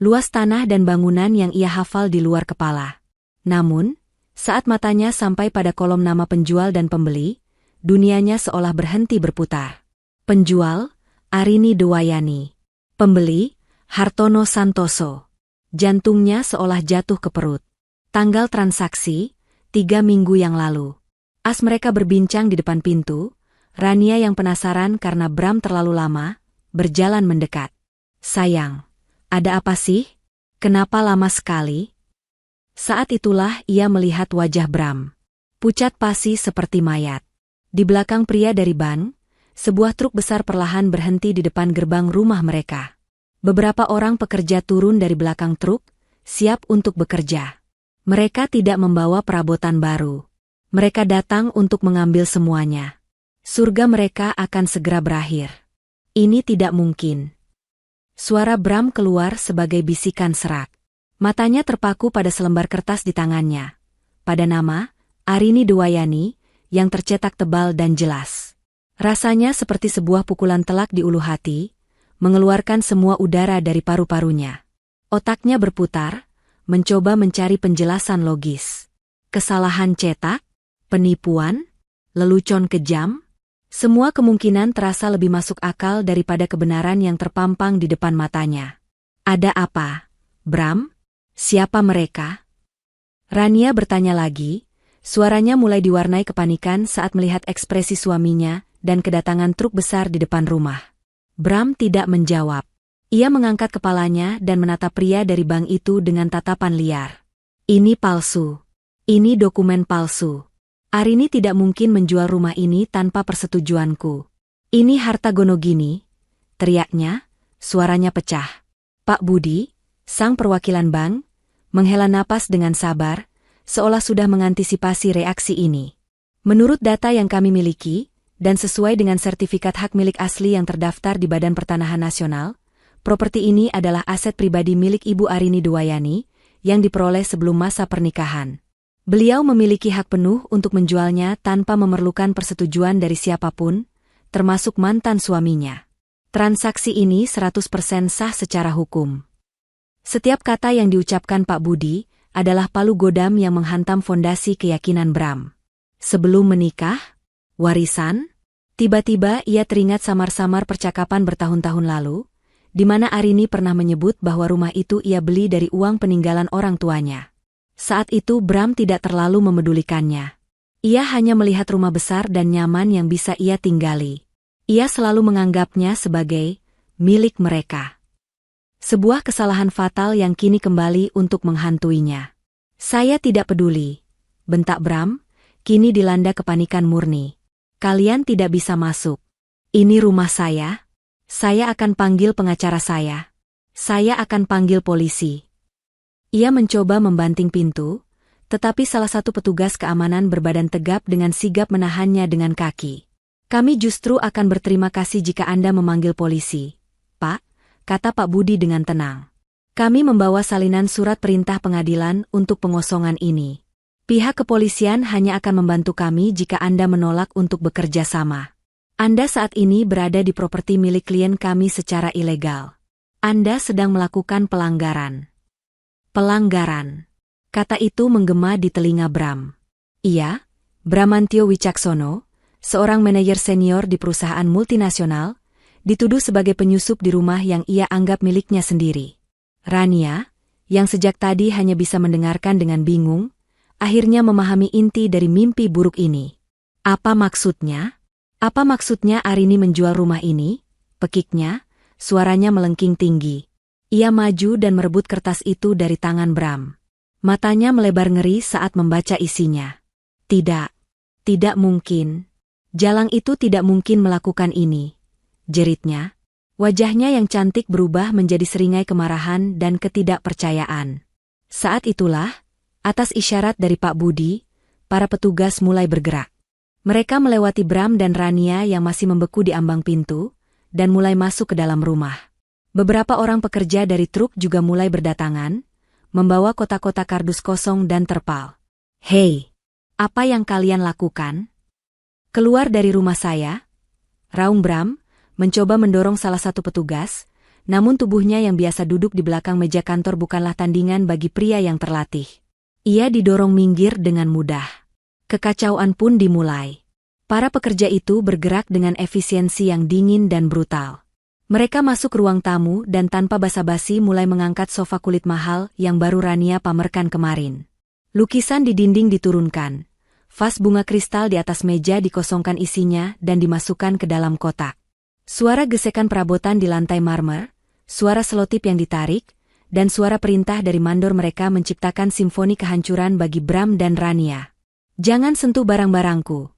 Luas tanah dan bangunan yang ia hafal di luar kepala. Namun, saat matanya sampai pada kolom nama penjual dan pembeli, dunianya seolah berhenti berputar. Penjual, Arini Dewayani. Pembeli, Hartono Santoso. Jantungnya seolah jatuh ke perut. Tanggal transaksi, 3 minggu yang lalu. As mereka berbincang di depan pintu, Rania yang penasaran karena Bram terlalu lama, berjalan mendekat. Sayang. Ada apa sih? Kenapa lama sekali? Saat itulah ia melihat wajah Bram. Pucat pasi seperti mayat. Di belakang pria dari ban, sebuah truk besar perlahan berhenti di depan gerbang rumah mereka. Beberapa orang pekerja turun dari belakang truk, siap untuk bekerja. Mereka tidak membawa perabotan baru. Mereka datang untuk mengambil semuanya. Surga mereka akan segera berakhir. Ini tidak mungkin. Suara Bram keluar sebagai bisikan serak. Matanya terpaku pada selembar kertas di tangannya. Pada nama, Arini Dewayani, yang tercetak tebal dan jelas. Rasanya seperti sebuah pukulan telak di ulu hati, mengeluarkan semua udara dari paru-parunya. Otaknya berputar, mencoba mencari penjelasan logis. Kesalahan cetak, penipuan, lelucon kejam. Semua kemungkinan terasa lebih masuk akal daripada kebenaran yang terpampang di depan matanya. Ada apa, Bram? Siapa mereka? Rania bertanya lagi, suaranya mulai diwarnai kepanikan saat melihat ekspresi suaminya dan kedatangan truk besar di depan rumah. Bram tidak menjawab. Ia mengangkat kepalanya dan menatap pria dari bank itu dengan tatapan liar. Ini palsu. Ini dokumen palsu. Arini tidak mungkin menjual rumah ini tanpa persetujuanku. Ini harta Gonogini, teriaknya, suaranya pecah. Pak Budi, sang perwakilan bank, menghela napas dengan sabar, seolah sudah mengantisipasi reaksi ini. Menurut data yang kami miliki, dan sesuai dengan sertifikat hak milik asli yang terdaftar di Badan Pertanahan Nasional, properti ini adalah aset pribadi milik Ibu Arini Dewayani, yang diperoleh sebelum masa pernikahan. Beliau memiliki hak penuh untuk menjualnya tanpa memerlukan persetujuan dari siapapun, termasuk mantan suaminya. Transaksi ini 100% sah secara hukum. Setiap kata yang diucapkan Pak Budi adalah palu godam yang menghantam fondasi keyakinan Bram. Sebelum menikah, warisan, tiba-tiba ia teringat samar-samar percakapan bertahun-tahun lalu, di mana Arini pernah menyebut bahwa rumah itu ia beli dari uang peninggalan orang tuanya. Saat itu Bram tidak terlalu memedulikannya. Ia hanya melihat rumah besar dan nyaman yang bisa ia tinggali. Ia selalu menganggapnya sebagai milik mereka. Sebuah kesalahan fatal yang kini kembali untuk menghantuinya. Saya tidak peduli, bentak Bram, kini dilanda kepanikan murni. Kalian tidak bisa masuk. Ini rumah saya. Saya akan panggil pengacara saya. Saya akan panggil polisi. Ia mencoba membanting pintu, tetapi salah satu petugas keamanan berbadan tegap dengan sigap menahannya dengan kaki. Kami justru akan berterima kasih jika Anda memanggil polisi, Pak, kata Pak Budi dengan tenang. Kami membawa salinan surat perintah pengadilan untuk pengosongan ini. Pihak kepolisian hanya akan membantu kami jika Anda menolak untuk bekerja sama. Anda saat ini berada di properti milik klien kami secara ilegal. Anda sedang melakukan pelanggaran. Pelanggaran. Kata itu menggema di telinga Bram. Ia, Bramantio Wicaksono, seorang manajer senior di perusahaan multinasional, dituduh sebagai penyusup di rumah yang ia anggap miliknya sendiri. Rania, yang sejak tadi hanya bisa mendengarkan dengan bingung, akhirnya memahami inti dari mimpi buruk ini. Apa maksudnya? Apa maksudnya Arini menjual rumah ini? Pekiknya, suaranya melengking tinggi. Ia maju dan merebut kertas itu dari tangan Bram. Matanya melebar ngeri saat membaca isinya. Tidak. Tidak mungkin. Jalang itu tidak mungkin melakukan ini. Jeritnya. Wajahnya yang cantik berubah menjadi seringai kemarahan dan ketidakpercayaan. Saat itulah, atas isyarat dari Pak Budi, para petugas mulai bergerak. Mereka melewati Bram dan Rania yang masih membeku di ambang pintu, dan mulai masuk ke dalam rumah. Beberapa orang pekerja dari truk juga mulai berdatangan, membawa kotak-kotak kardus kosong dan terpal. Hei, apa yang kalian lakukan? Keluar dari rumah saya, raung Bram, mencoba mendorong salah satu petugas, namun tubuhnya yang biasa duduk di belakang meja kantor bukanlah tandingan bagi pria yang terlatih. Ia didorong minggir dengan mudah. Kekacauan pun dimulai. Para pekerja itu bergerak dengan efisiensi yang dingin dan brutal. Mereka masuk ruang tamu dan tanpa basa-basi mulai mengangkat sofa kulit mahal yang baru Rania pamerkan kemarin. Lukisan di dinding diturunkan. Vas bunga kristal di atas meja dikosongkan isinya dan dimasukkan ke dalam kotak. Suara gesekan perabotan di lantai marmer, suara selotip yang ditarik, dan suara perintah dari mandor mereka menciptakan simfoni kehancuran bagi Bram dan Rania. Jangan sentuh barang-barangku,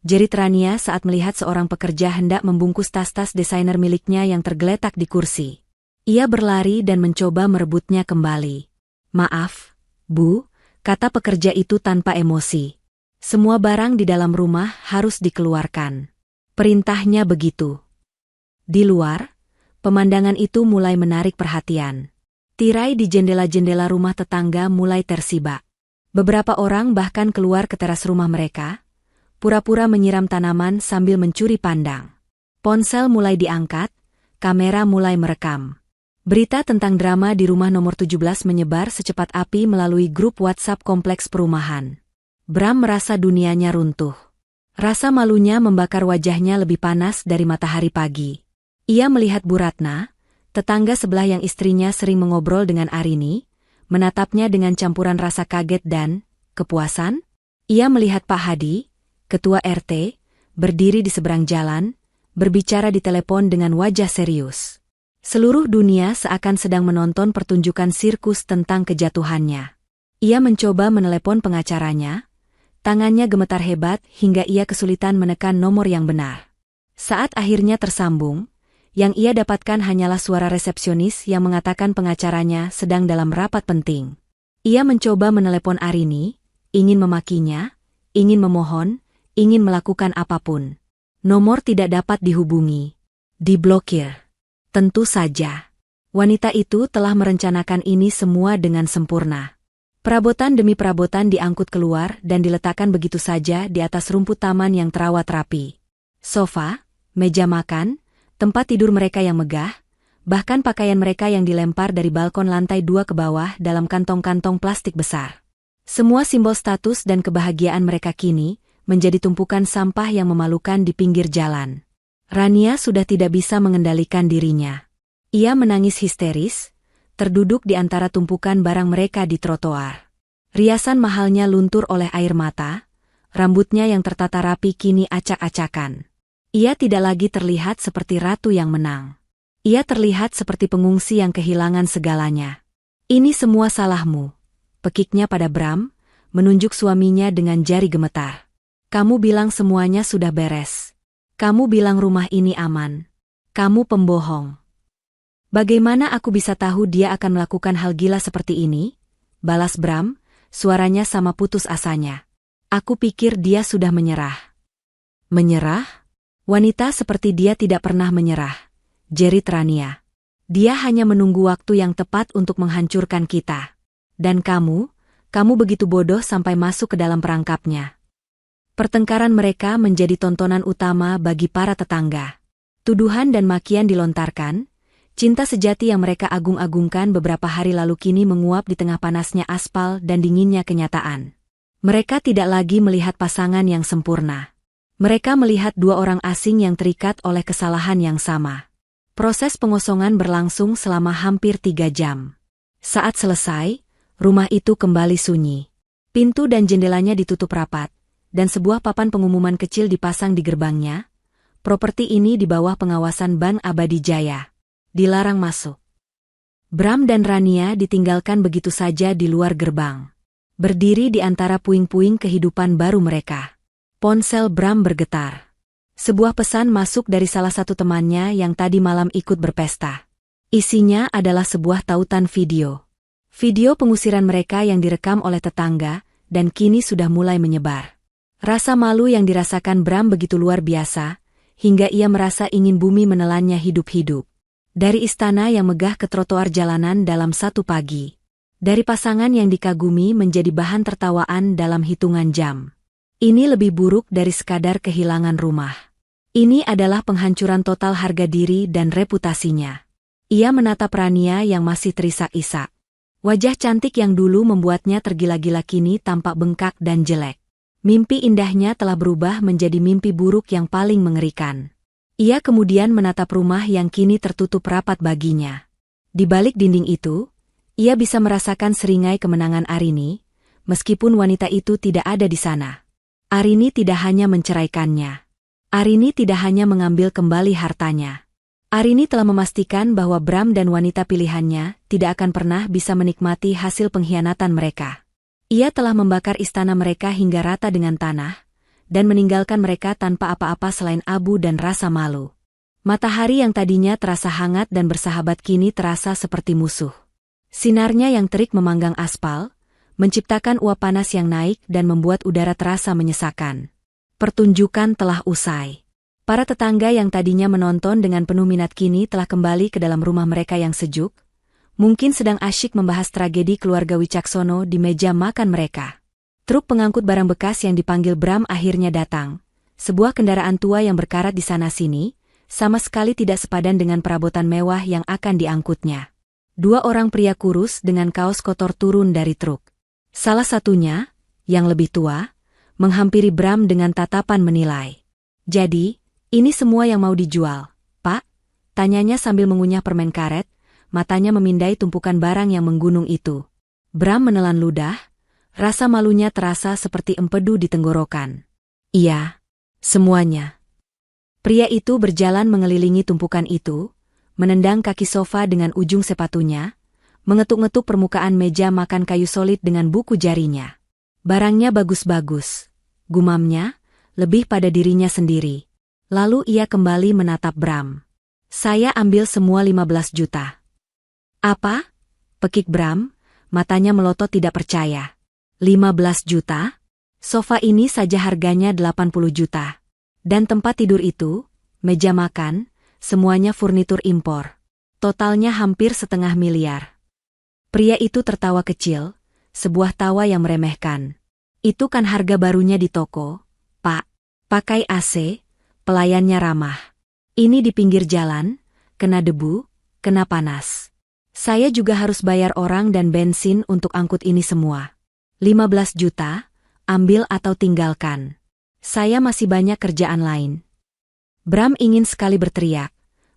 jerit Rania saat melihat seorang pekerja hendak membungkus tas-tas desainer miliknya yang tergeletak di kursi. Ia berlari dan mencoba merebutnya kembali. Maaf, Bu, kata pekerja itu tanpa emosi. Semua barang di dalam rumah harus dikeluarkan. Perintahnya begitu. Di luar, pemandangan itu mulai menarik perhatian. Tirai di jendela-jendela rumah tetangga mulai tersibak. Beberapa orang bahkan keluar ke teras rumah mereka, pura-pura menyiram tanaman sambil mencuri pandang. Ponsel mulai diangkat, kamera mulai merekam. Berita tentang drama di rumah nomor 17 menyebar secepat api melalui grup WhatsApp kompleks perumahan. Bram merasa dunianya runtuh. Rasa malunya membakar wajahnya lebih panas dari matahari pagi. Ia melihat Bu Ratna, tetangga sebelah yang istrinya sering mengobrol dengan Arini, menatapnya dengan campuran rasa kaget dan kepuasan. Ia melihat Pak Hadi, ketua RT, berdiri di seberang jalan, berbicara di telepon dengan wajah serius. Seluruh dunia seakan sedang menonton pertunjukan sirkus tentang kejatuhannya. Ia mencoba menelepon pengacaranya, tangannya gemetar hebat hingga ia kesulitan menekan nomor yang benar. Saat akhirnya tersambung, yang ia dapatkan hanyalah suara resepsionis yang mengatakan pengacaranya sedang dalam rapat penting. Ia mencoba menelepon Arini, ingin memakinya, ingin memohon, ingin melakukan apapun. Nomor tidak dapat dihubungi. Diblokir. Tentu saja. Wanita itu telah merencanakan ini semua dengan sempurna. Perabotan demi perabotan diangkut keluar dan diletakkan begitu saja di atas rumput taman yang terawat rapi. Sofa, meja makan, tempat tidur mereka yang megah, bahkan pakaian mereka yang dilempar dari balkon lantai 2 ke bawah dalam kantong-kantong plastik besar. Semua simbol status dan kebahagiaan mereka kini menjadi tumpukan sampah yang memalukan di pinggir jalan. Rania sudah tidak bisa mengendalikan dirinya. Ia menangis histeris, terduduk di antara tumpukan barang mereka di trotoar. Riasan mahalnya luntur oleh air mata, rambutnya yang tertata rapi kini acak-acakan. Ia tidak lagi terlihat seperti ratu yang menang. Ia terlihat seperti pengungsi yang kehilangan segalanya. Ini semua salahmu, pekiknya pada Bram, menunjuk suaminya dengan jari gemetar. Kamu bilang semuanya sudah beres. Kamu bilang rumah ini aman. Kamu pembohong. Bagaimana aku bisa tahu dia akan melakukan hal gila seperti ini? Balas Bram, suaranya sama putus asanya. Aku pikir dia sudah menyerah. Menyerah? Wanita seperti dia tidak pernah menyerah, jerit Rania. Dia hanya menunggu waktu yang tepat untuk menghancurkan kita. Dan kamu begitu bodoh sampai masuk ke dalam perangkapnya. Pertengkaran mereka menjadi tontonan utama bagi para tetangga. Tuduhan dan makian dilontarkan. Cinta sejati yang mereka agung-agungkan beberapa hari lalu kini menguap di tengah panasnya aspal dan dinginnya kenyataan. Mereka tidak lagi melihat pasangan yang sempurna. Mereka melihat dua orang asing yang terikat oleh kesalahan yang sama. Proses pengosongan berlangsung selama hampir 3 jam. Saat selesai, rumah itu kembali sunyi. Pintu dan jendelanya ditutup rapat, dan sebuah papan pengumuman kecil dipasang di gerbangnya. Properti ini di bawah pengawasan Bank Abadi Jaya. Dilarang masuk. Bram dan Rania ditinggalkan begitu saja di luar gerbang. Berdiri di antara puing-puing kehidupan baru mereka. Ponsel Bram bergetar. Sebuah pesan masuk dari salah satu temannya yang tadi malam ikut berpesta. Isinya adalah sebuah tautan video. Video pengusiran mereka yang direkam oleh tetangga, dan kini sudah mulai menyebar. Rasa malu yang dirasakan Bram begitu luar biasa, hingga ia merasa ingin bumi menelannya hidup-hidup. Dari istana yang megah ke trotoar jalanan dalam satu pagi. Dari pasangan yang dikagumi menjadi bahan tertawaan dalam hitungan jam. Ini lebih buruk dari sekadar kehilangan rumah. Ini adalah penghancuran total harga diri dan reputasinya. Ia menatap Rania yang masih terisak-isak. Wajah cantik yang dulu membuatnya tergila-gila kini tampak bengkak dan jelek. Mimpi indahnya telah berubah menjadi mimpi buruk yang paling mengerikan. Ia kemudian menatap rumah yang kini tertutup rapat baginya. Di balik dinding itu, ia bisa merasakan seringai kemenangan Arini, meskipun wanita itu tidak ada di sana. Arini tidak hanya menceraikannya. Arini tidak hanya mengambil kembali hartanya. Arini telah memastikan bahwa Bram dan wanita pilihannya tidak akan pernah bisa menikmati hasil pengkhianatan mereka. Ia telah membakar istana mereka hingga rata dengan tanah, dan meninggalkan mereka tanpa apa-apa selain abu dan rasa malu. Matahari yang tadinya terasa hangat dan bersahabat kini terasa seperti musuh. Sinarnya yang terik memanggang aspal, menciptakan uap panas yang naik dan membuat udara terasa menyesakan. Pertunjukan telah usai. Para tetangga yang tadinya menonton dengan penuh minat kini telah kembali ke dalam rumah mereka yang sejuk, mungkin sedang asyik membahas tragedi keluarga Wicaksono di meja makan mereka. Truk pengangkut barang bekas yang dipanggil Bram akhirnya datang. Sebuah kendaraan tua yang berkarat di sana-sini, sama sekali tidak sepadan dengan perabotan mewah yang akan diangkutnya. 2 orang pria kurus dengan kaos kotor turun dari truk. Salah satunya, yang lebih tua, menghampiri Bram dengan tatapan menilai. Jadi, ini semua yang mau dijual, Pak? Tanyanya sambil mengunyah permen karet, matanya memindai tumpukan barang yang menggunung itu. Bram menelan ludah. Rasa malunya terasa seperti empedu di tenggorokan. Iya, semuanya. Pria itu berjalan mengelilingi tumpukan itu, menendang kaki sofa dengan ujung sepatunya, mengetuk-ngetuk permukaan meja makan kayu solid dengan buku jarinya. Barangnya bagus-bagus, gumamnya, lebih pada dirinya sendiri. Lalu ia kembali menatap Bram. Saya ambil semua 15 juta. Apa? Pekik Bram, matanya melotot tidak percaya. 15 juta? Sofa ini saja harganya 80 juta. Dan tempat tidur itu, meja makan, semuanya furnitur impor. Totalnya hampir 500 miliar. Pria itu tertawa kecil, sebuah tawa yang meremehkan. Itu kan harga barunya di toko, Pak. Pakai AC, pelayannya ramah. Ini di pinggir jalan, kena debu, kena panas. Saya juga harus bayar orang dan bensin untuk angkut ini semua. 15 juta, ambil atau tinggalkan. Saya masih banyak kerjaan lain. Bram ingin sekali berteriak,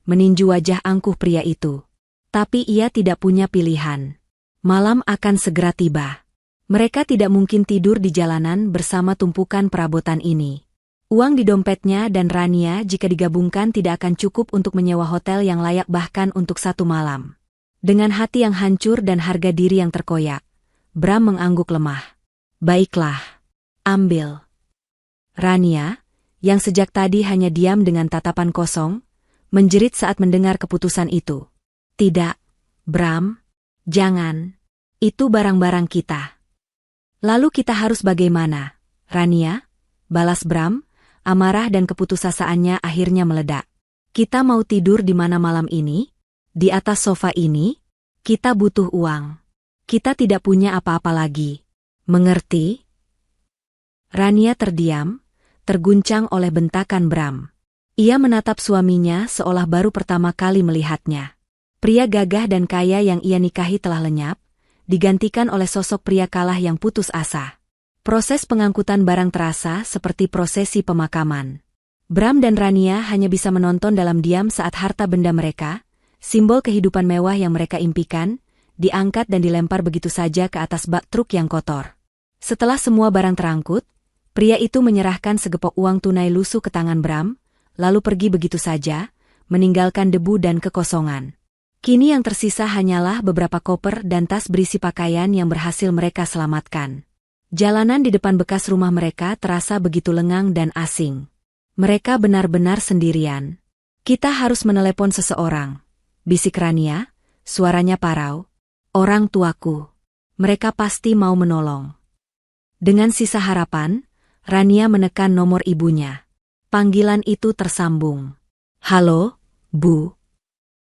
meninju wajah angkuh pria itu. Tapi ia tidak punya pilihan. Malam akan segera tiba. Mereka tidak mungkin tidur di jalanan bersama tumpukan perabotan ini. Uang di dompetnya dan Rania jika digabungkan tidak akan cukup untuk menyewa hotel yang layak bahkan untuk 1 malam. Dengan hati yang hancur dan harga diri yang terkoyak, Bram mengangguk lemah. Baiklah. Ambil. Rania, yang sejak tadi hanya diam dengan tatapan kosong, menjerit saat mendengar keputusan itu. Tidak, Bram. Jangan. Itu barang-barang kita. Lalu kita harus bagaimana, Rania? Balas Bram, amarah dan keputusasaannya akhirnya meledak. Kita mau tidur di mana malam ini? Di atas sofa ini? Kita butuh uang. Kita tidak punya apa-apa lagi. Mengerti? Rania terdiam, terguncang oleh bentakan Bram. Ia menatap suaminya seolah baru pertama kali melihatnya. Pria gagah dan kaya yang ia nikahi telah lenyap, digantikan oleh sosok pria kalah yang putus asa. Proses pengangkutan barang terasa seperti prosesi pemakaman. Bram dan Rania hanya bisa menonton dalam diam saat harta benda mereka, simbol kehidupan mewah yang mereka impikan, diangkat dan dilempar begitu saja ke atas bak truk yang kotor. Setelah semua barang terangkut, pria itu menyerahkan segepok uang tunai lusuh ke tangan Bram, lalu pergi begitu saja, meninggalkan debu dan kekosongan. Kini yang tersisa hanyalah beberapa koper dan tas berisi pakaian yang berhasil mereka selamatkan. Jalanan di depan bekas rumah mereka terasa begitu lengang dan asing. Mereka benar-benar sendirian. Kita harus menelepon seseorang, bisik Rania, suaranya parau. Orang tuaku. Mereka pasti mau menolong. Dengan sisa harapan, Rania menekan nomor ibunya. Panggilan itu tersambung. Halo, Bu.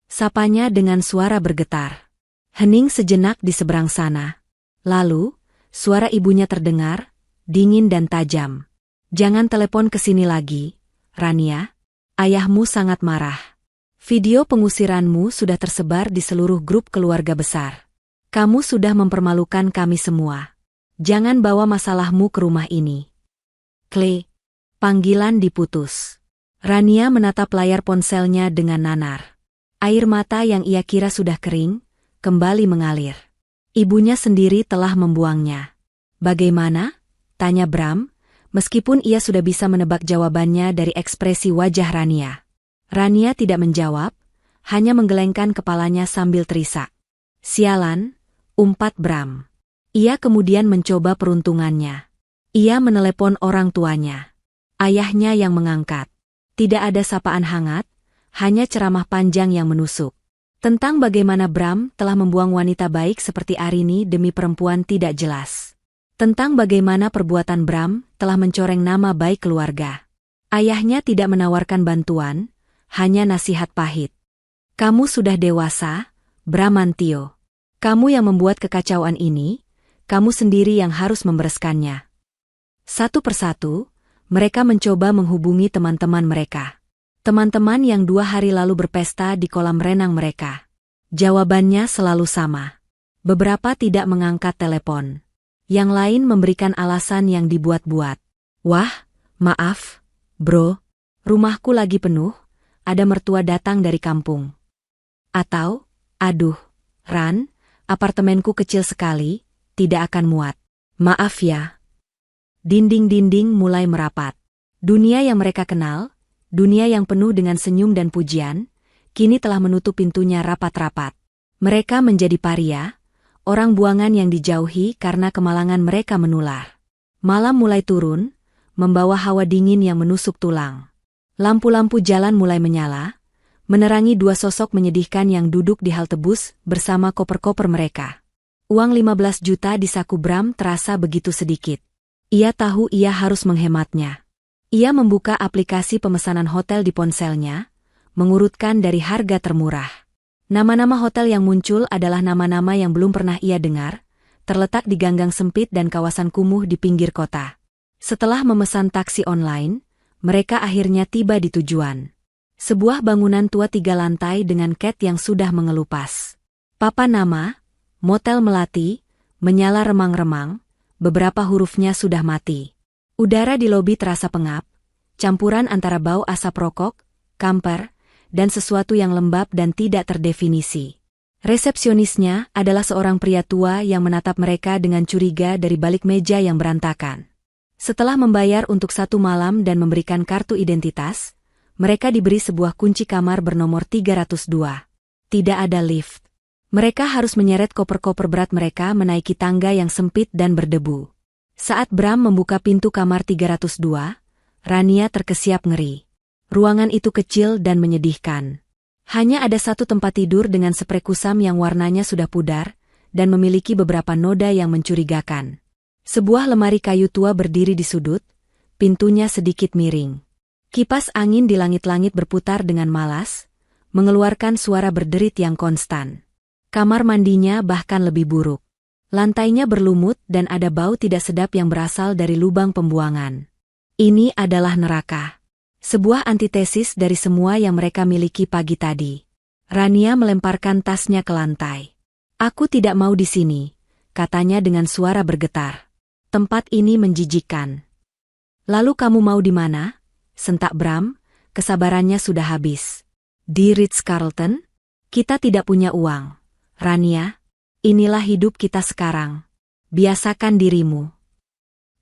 Sapanya dengan suara bergetar. Hening sejenak di seberang sana. Lalu, suara ibunya terdengar, dingin dan tajam. Jangan telepon ke sini lagi, Rania. Ayahmu sangat marah. Video pengusiranmu sudah tersebar di seluruh grup keluarga besar. Kamu sudah mempermalukan kami semua. Jangan bawa masalahmu ke rumah ini. Clay. Panggilan diputus. Rania menatap layar ponselnya dengan nanar. Air mata yang ia kira sudah kering, kembali mengalir. Ibunya sendiri telah membuangnya. Bagaimana? Tanya Bram, meskipun ia sudah bisa menebak jawabannya dari ekspresi wajah Rania. Rania tidak menjawab, hanya menggelengkan kepalanya sambil terisak. Sialan, umpat Bram. Ia kemudian mencoba peruntungannya. Ia menelepon orang tuanya. Ayahnya yang mengangkat. Tidak ada sapaan hangat, hanya ceramah panjang yang menusuk. Tentang bagaimana Bram telah membuang wanita baik seperti Arini demi perempuan tidak jelas. Tentang bagaimana perbuatan Bram telah mencoreng nama baik keluarga. Ayahnya tidak menawarkan bantuan, hanya nasihat pahit. Kamu sudah dewasa, Bramantio. Kamu yang membuat kekacauan ini, kamu sendiri yang harus membereskannya. Satu persatu, mereka mencoba menghubungi teman-teman mereka. Teman-teman yang 2 hari lalu berpesta di kolam renang mereka. Jawabannya selalu sama. Beberapa tidak mengangkat telepon. Yang lain memberikan alasan yang dibuat-buat. Wah, maaf, bro. Rumahku lagi penuh, ada mertua datang dari kampung. Atau, aduh, Ran, apartemenku kecil sekali, tidak akan muat. Maaf ya. Dinding-dinding mulai merapat. Dunia yang mereka kenal, dunia yang penuh dengan senyum dan pujian, kini telah menutup pintunya rapat-rapat. Mereka menjadi paria, orang buangan yang dijauhi karena kemalangan mereka menular. Malam mulai turun, membawa hawa dingin yang menusuk tulang. Lampu-lampu jalan mulai menyala, menerangi 2 sosok menyedihkan yang duduk di halte bus bersama koper-koper mereka. Uang 15 juta di saku Bram terasa begitu sedikit. Ia tahu ia harus menghematnya. Ia membuka aplikasi pemesanan hotel di ponselnya, mengurutkan dari harga termurah. Nama-nama hotel yang muncul adalah nama-nama yang belum pernah ia dengar, terletak di ganggang sempit dan kawasan kumuh di pinggir kota. Setelah memesan taksi online, mereka akhirnya tiba di tujuan. Sebuah bangunan tua 3 lantai dengan cat yang sudah mengelupas. Papan nama, Motel Melati, menyala remang-remang, beberapa hurufnya sudah mati. Udara di lobi terasa pengap, campuran antara bau asap rokok, kamper, dan sesuatu yang lembab dan tidak terdefinisi. Resepsionisnya adalah seorang pria tua yang menatap mereka dengan curiga dari balik meja yang berantakan. Setelah membayar untuk 1 malam dan memberikan kartu identitas, mereka diberi sebuah kunci kamar bernomor 302. Tidak ada lift. Mereka harus menyeret koper-koper berat mereka menaiki tangga yang sempit dan berdebu. Saat Bram membuka pintu kamar 302, Rania terkesiap ngeri. Ruangan itu kecil dan menyedihkan. Hanya ada satu tempat tidur dengan sprei kusam yang warnanya sudah pudar, dan memiliki beberapa noda yang mencurigakan. Sebuah lemari kayu tua berdiri di sudut, pintunya sedikit miring. Kipas angin di langit-langit berputar dengan malas, mengeluarkan suara berderit yang konstan. Kamar mandinya bahkan lebih buruk. Lantainya berlumut dan ada bau tidak sedap yang berasal dari lubang pembuangan. Ini adalah neraka. Sebuah antitesis dari semua yang mereka miliki pagi tadi. Rania melemparkan tasnya ke lantai. "Aku tidak mau di sini," katanya dengan suara bergetar. "Tempat ini menjijikkan." "Lalu kamu mau di mana?" sentak Bram, kesabarannya sudah habis. "Di Ritz-Carlton? Kita tidak punya uang. Rania, inilah hidup kita sekarang. Biasakan dirimu."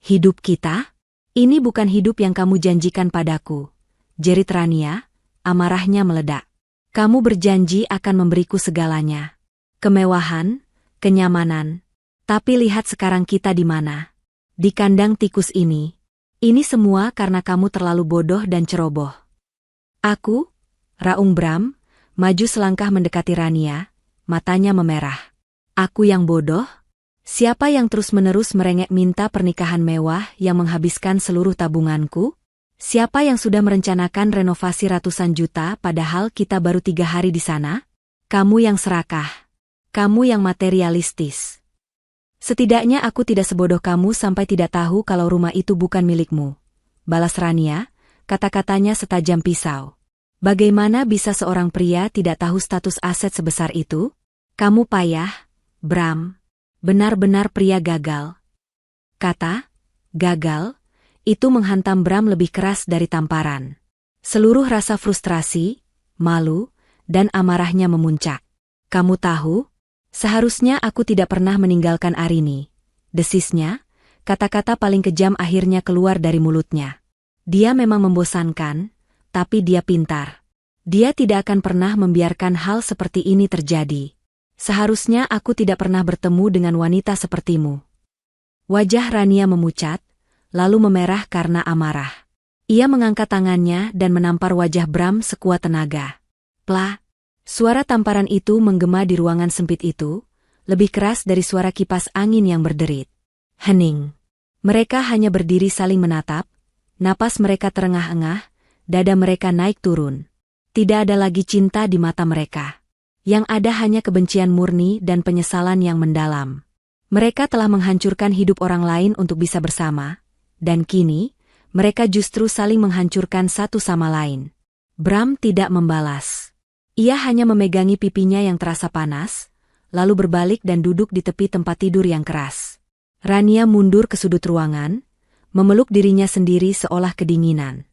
"Hidup kita? Ini bukan hidup yang kamu janjikan padaku," jerit Rania, amarahnya meledak. "Kamu berjanji akan memberiku segalanya. Kemewahan, kenyamanan. Tapi lihat sekarang kita di mana. Di kandang tikus ini. Ini semua karena kamu terlalu bodoh dan ceroboh." "Aku?" raung Bram, maju selangkah mendekati Rania, matanya memerah. "Aku yang bodoh? Siapa yang terus-menerus merengek minta pernikahan mewah yang menghabiskan seluruh tabunganku? Siapa yang sudah merencanakan renovasi ratusan juta padahal kita baru 3 hari di sana? Kamu yang serakah. Kamu yang materialistis. Setidaknya aku tidak sebodoh kamu sampai tidak tahu kalau rumah itu bukan milikmu," balas Rania, kata-katanya setajam pisau. "Bagaimana bisa seorang pria tidak tahu status aset sebesar itu? Kamu payah, Bram. Benar-benar pria gagal." Kata gagal itu menghantam Bram lebih keras dari tamparan. Seluruh rasa frustrasi, malu, dan amarahnya memuncak. "Kamu tahu? Seharusnya aku tidak pernah meninggalkan Arini," desisnya, kata-kata paling kejam akhirnya keluar dari mulutnya. Dia memang membosankan, tapi dia pintar. Dia tidak akan pernah membiarkan hal seperti ini terjadi. "Seharusnya aku tidak pernah bertemu dengan wanita sepertimu." Wajah Rania memucat, lalu memerah karena amarah. Ia mengangkat tangannya dan menampar wajah Bram sekuat tenaga. Plak! Suara tamparan itu menggema di ruangan sempit itu, lebih keras dari suara kipas angin yang berderit. Hening. Mereka hanya berdiri saling menatap, napas mereka terengah-engah, dada mereka naik turun. Tidak ada lagi cinta di mata mereka. Yang ada hanya kebencian murni dan penyesalan yang mendalam. Mereka telah menghancurkan hidup orang lain untuk bisa bersama, dan kini, mereka justru saling menghancurkan satu sama lain. Bram tidak membalas. Ia hanya memegangi pipinya yang terasa panas, lalu berbalik dan duduk di tepi tempat tidur yang keras. Rania mundur ke sudut ruangan, memeluk dirinya sendiri seolah kedinginan.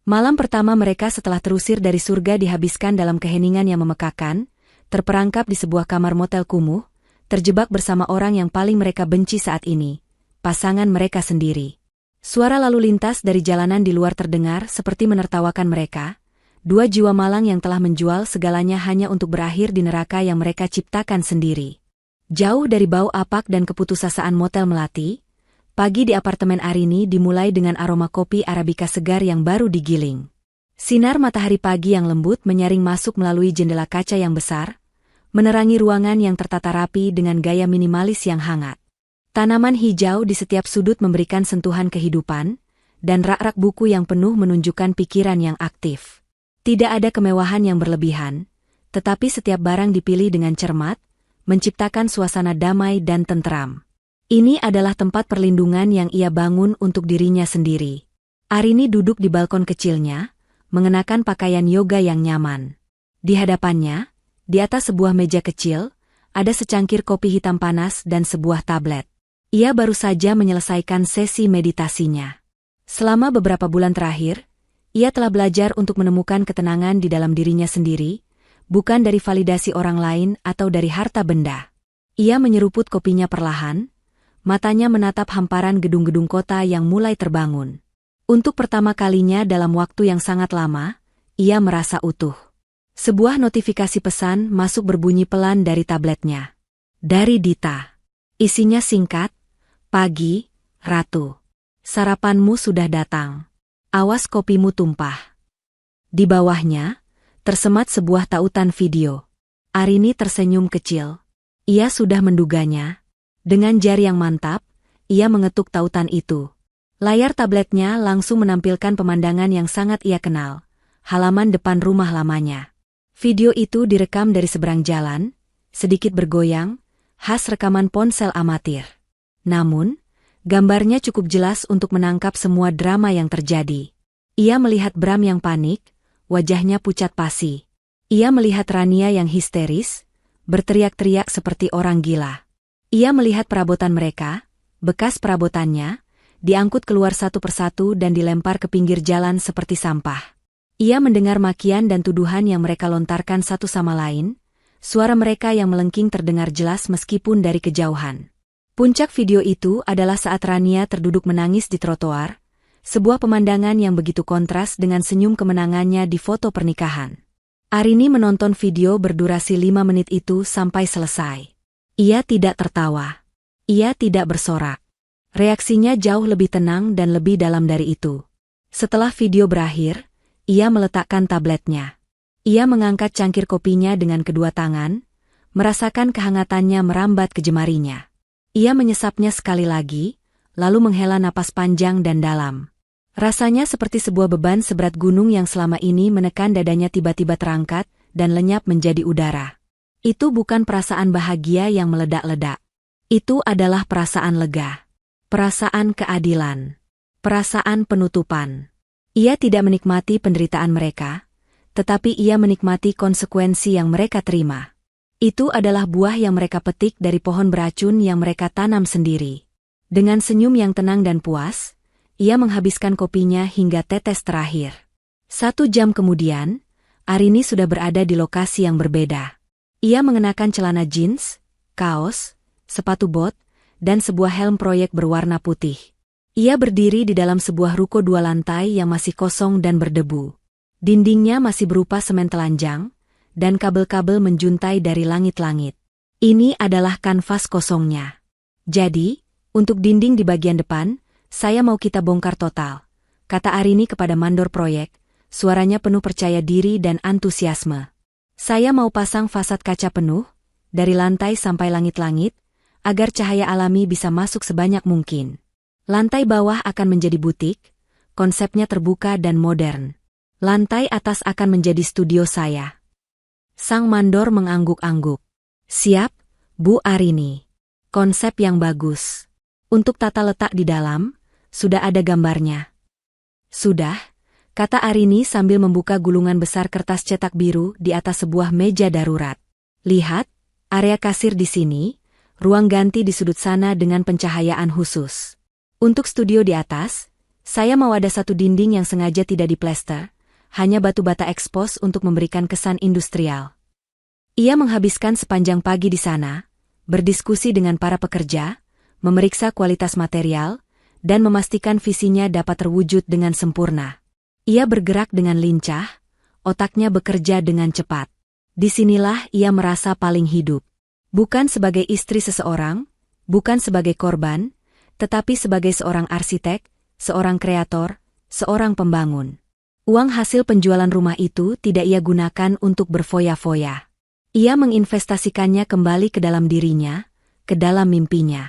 Malam pertama mereka setelah terusir dari surga dihabiskan dalam keheningan yang memekakan, terperangkap di sebuah kamar motel kumuh, terjebak bersama orang yang paling mereka benci saat ini, pasangan mereka sendiri. Suara lalu lintas dari jalanan di luar terdengar seperti menertawakan mereka, dua jiwa malang yang telah menjual segalanya hanya untuk berakhir di neraka yang mereka ciptakan sendiri. Jauh dari bau apak dan keputusasaan motel melati, pagi di apartemen Arini dimulai dengan aroma kopi Arabica segar yang baru digiling. Sinar matahari pagi yang lembut menyaring masuk melalui jendela kaca yang besar, menerangi ruangan yang tertata rapi dengan gaya minimalis yang hangat. Tanaman hijau di setiap sudut memberikan sentuhan kehidupan, dan rak-rak buku yang penuh menunjukkan pikiran yang aktif. Tidak ada kemewahan yang berlebihan, tetapi setiap barang dipilih dengan cermat, menciptakan suasana damai dan tentram. Ini adalah tempat perlindungan yang ia bangun untuk dirinya sendiri. Arini duduk di balkon kecilnya, mengenakan pakaian yoga yang nyaman. Di hadapannya, di atas sebuah meja kecil, ada secangkir kopi hitam panas dan sebuah tablet. Ia baru saja menyelesaikan sesi meditasinya. Selama beberapa bulan terakhir, ia telah belajar untuk menemukan ketenangan di dalam dirinya sendiri, bukan dari validasi orang lain atau dari harta benda. Ia menyeruput kopinya perlahan, matanya menatap hamparan gedung-gedung kota yang mulai terbangun. Untuk pertama kalinya dalam waktu yang sangat lama, ia merasa utuh. Sebuah notifikasi pesan masuk berbunyi pelan dari tabletnya. Dari Dita. Isinya singkat, "Pagi, Ratu. Sarapanmu sudah datang. Awas kopimu tumpah." Di bawahnya, tersemat sebuah tautan video. Arini tersenyum kecil. Ia sudah menduganya. Dengan jari yang mantap, ia mengetuk tautan itu. Layar tabletnya langsung menampilkan pemandangan yang sangat ia kenal. Halaman depan rumah lamanya. Video itu direkam dari seberang jalan, sedikit bergoyang, khas rekaman ponsel amatir. Namun, gambarnya cukup jelas untuk menangkap semua drama yang terjadi. Ia melihat Bram yang panik, wajahnya pucat pasi. Ia melihat Rania yang histeris, berteriak-teriak seperti orang gila. Ia melihat perabotan mereka, bekas perabotannya, diangkut keluar satu persatu dan dilempar ke pinggir jalan seperti sampah. Ia mendengar makian dan tuduhan yang mereka lontarkan satu sama lain, suara mereka yang melengking terdengar jelas meskipun dari kejauhan. Puncak video itu adalah saat Rania terduduk menangis di trotoar, sebuah pemandangan yang begitu kontras dengan senyum kemenangannya di foto pernikahan. Arini menonton video berdurasi 5 menit itu sampai selesai. Ia tidak tertawa. Ia tidak bersorak. Reaksinya jauh lebih tenang dan lebih dalam dari itu. Setelah video berakhir, ia meletakkan tabletnya. Ia mengangkat cangkir kopinya dengan kedua tangan, merasakan kehangatannya merambat ke jemarinya. Ia menyesapnya sekali lagi, lalu menghela napas panjang dan dalam. Rasanya seperti sebuah beban seberat gunung yang selama ini menekan dadanya tiba-tiba terangkat dan lenyap menjadi udara. Itu bukan perasaan bahagia yang meledak-ledak. Itu adalah perasaan lega. Perasaan keadilan. Perasaan penutupan. Ia tidak menikmati penderitaan mereka, tetapi ia menikmati konsekuensi yang mereka terima. Itu adalah buah yang mereka petik dari pohon beracun yang mereka tanam sendiri. Dengan senyum yang tenang dan puas, ia menghabiskan kopinya hingga tetes terakhir. 1 jam kemudian, Arini sudah berada di lokasi yang berbeda. Ia mengenakan celana jeans, kaos, sepatu bot, dan sebuah helm proyek berwarna putih. Ia berdiri di dalam sebuah ruko 2 lantai yang masih kosong dan berdebu. Dindingnya masih berupa semen telanjang, dan kabel-kabel menjuntai dari langit-langit. Ini adalah kanvas kosongnya. Jadi, untuk dinding di bagian depan, saya mau kita bongkar total, kata Arini kepada mandor proyek, suaranya penuh percaya diri dan antusiasme. Saya mau pasang fasad kaca penuh, dari lantai sampai langit-langit, agar cahaya alami bisa masuk sebanyak mungkin. Lantai bawah akan menjadi butik, konsepnya terbuka dan modern. Lantai atas akan menjadi studio saya. Sang mandor mengangguk-angguk. Siap, Bu Arini. Konsep yang bagus. Untuk tata letak di dalam, sudah ada gambarnya. Sudah, kata Arini sambil membuka gulungan besar kertas cetak biru di atas sebuah meja darurat. Lihat, area kasir di sini, ruang ganti di sudut sana dengan pencahayaan khusus. Untuk studio di atas, saya mau ada satu dinding yang sengaja tidak diplester, hanya batu bata ekspos untuk memberikan kesan industrial. Ia menghabiskan sepanjang pagi di sana, berdiskusi dengan para pekerja, memeriksa kualitas material, dan memastikan visinya dapat terwujud dengan sempurna. Ia bergerak dengan lincah, otaknya bekerja dengan cepat. Disinilah ia merasa paling hidup. Bukan sebagai istri seseorang, bukan sebagai korban, tetapi sebagai seorang arsitek, seorang kreator, seorang pembangun. Uang hasil penjualan rumah itu tidak ia gunakan untuk berfoya-foya. Ia menginvestasikannya kembali ke dalam dirinya, ke dalam mimpinya.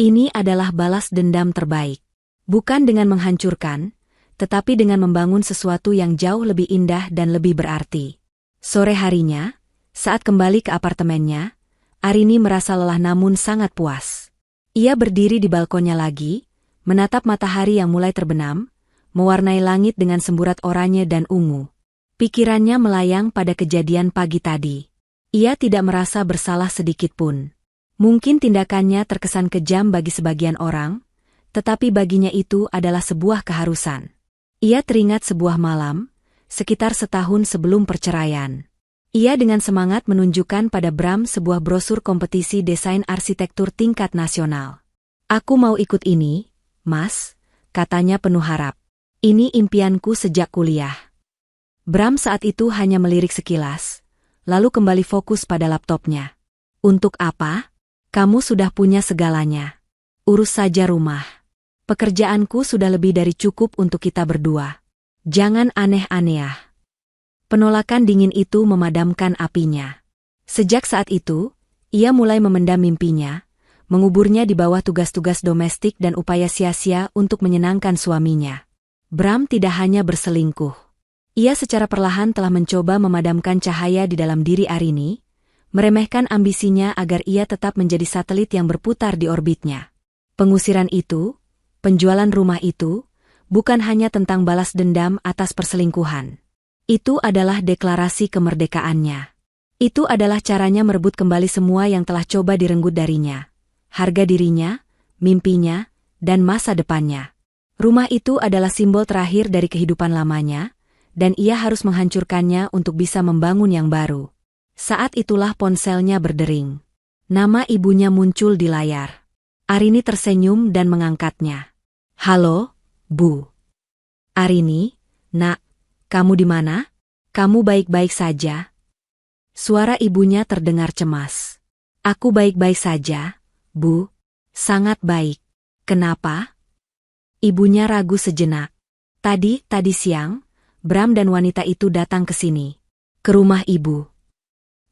Ini adalah balas dendam terbaik. Bukan dengan menghancurkan, tetapi dengan membangun sesuatu yang jauh lebih indah dan lebih berarti. Sore harinya, saat kembali ke apartemennya, Arini merasa lelah namun sangat puas. Ia berdiri di balkonnya lagi, menatap matahari yang mulai terbenam, mewarnai langit dengan semburat oranye dan ungu. Pikirannya melayang pada kejadian pagi tadi. Ia tidak merasa bersalah sedikit pun. Mungkin tindakannya terkesan kejam bagi sebagian orang, tetapi baginya itu adalah sebuah keharusan. Ia teringat sebuah malam, sekitar setahun sebelum perceraian. Ia dengan semangat menunjukkan pada Bram sebuah brosur kompetisi desain arsitektur tingkat nasional. Aku mau ikut ini, Mas, katanya penuh harap. Ini impianku sejak kuliah. Bram saat itu hanya melirik sekilas, lalu kembali fokus pada laptopnya. Untuk apa? Kamu sudah punya segalanya. Urus saja rumah. Pekerjaanku sudah lebih dari cukup untuk kita berdua. Jangan aneh-aneh. Penolakan dingin itu memadamkan apinya. Sejak saat itu, ia mulai memendam mimpinya, menguburnya di bawah tugas-tugas domestik dan upaya sia-sia untuk menyenangkan suaminya. Bram tidak hanya berselingkuh. Ia secara perlahan telah mencoba memadamkan cahaya di dalam diri Arini, meremehkan ambisinya agar ia tetap menjadi satelit yang berputar di orbitnya. Pengusiran itu, penjualan rumah itu, bukan hanya tentang balas dendam atas perselingkuhan. Itu adalah deklarasi kemerdekaannya. Itu adalah caranya merebut kembali semua yang telah coba direnggut darinya. Harga dirinya, mimpinya, dan masa depannya. Rumah itu adalah simbol terakhir dari kehidupan lamanya, dan ia harus menghancurkannya untuk bisa membangun yang baru. Saat itulah ponselnya berdering. Nama ibunya muncul di layar. Arini tersenyum dan mengangkatnya. Halo, Bu. Arini, nak, kamu di mana? Kamu baik-baik saja? Suara ibunya terdengar cemas. Aku baik-baik saja, Bu. Sangat baik. Kenapa? Ibunya ragu sejenak. Tadi siang, Bram dan wanita itu datang ke sini. Ke rumah ibu.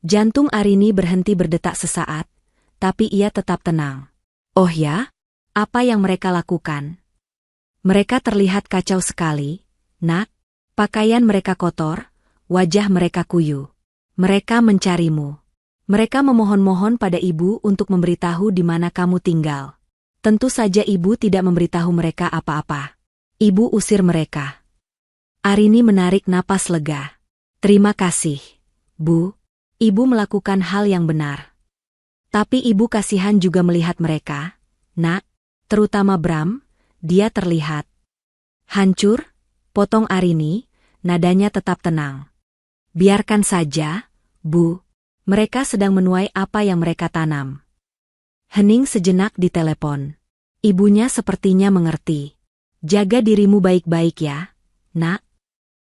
Jantung Arini berhenti berdetak sesaat, tapi ia tetap tenang. Oh ya? Apa yang mereka lakukan? Mereka terlihat kacau sekali, nak. Pakaian mereka kotor, wajah mereka kuyu. Mereka mencarimu. Mereka memohon-mohon pada ibu untuk memberitahu di mana kamu tinggal. Tentu saja ibu tidak memberitahu mereka apa-apa. Ibu usir mereka. Arini menarik napas lega. Terima kasih, Bu. Ibu melakukan hal yang benar. Tapi ibu kasihan juga melihat mereka, nak. Terutama Bram, dia terlihat hancur. Potong Arini, nadanya tetap tenang. Biarkan saja, Bu. Mereka sedang menuai apa yang mereka tanam. Hening sejenak di telepon. Ibunya sepertinya mengerti. Jaga dirimu baik-baik ya, nak.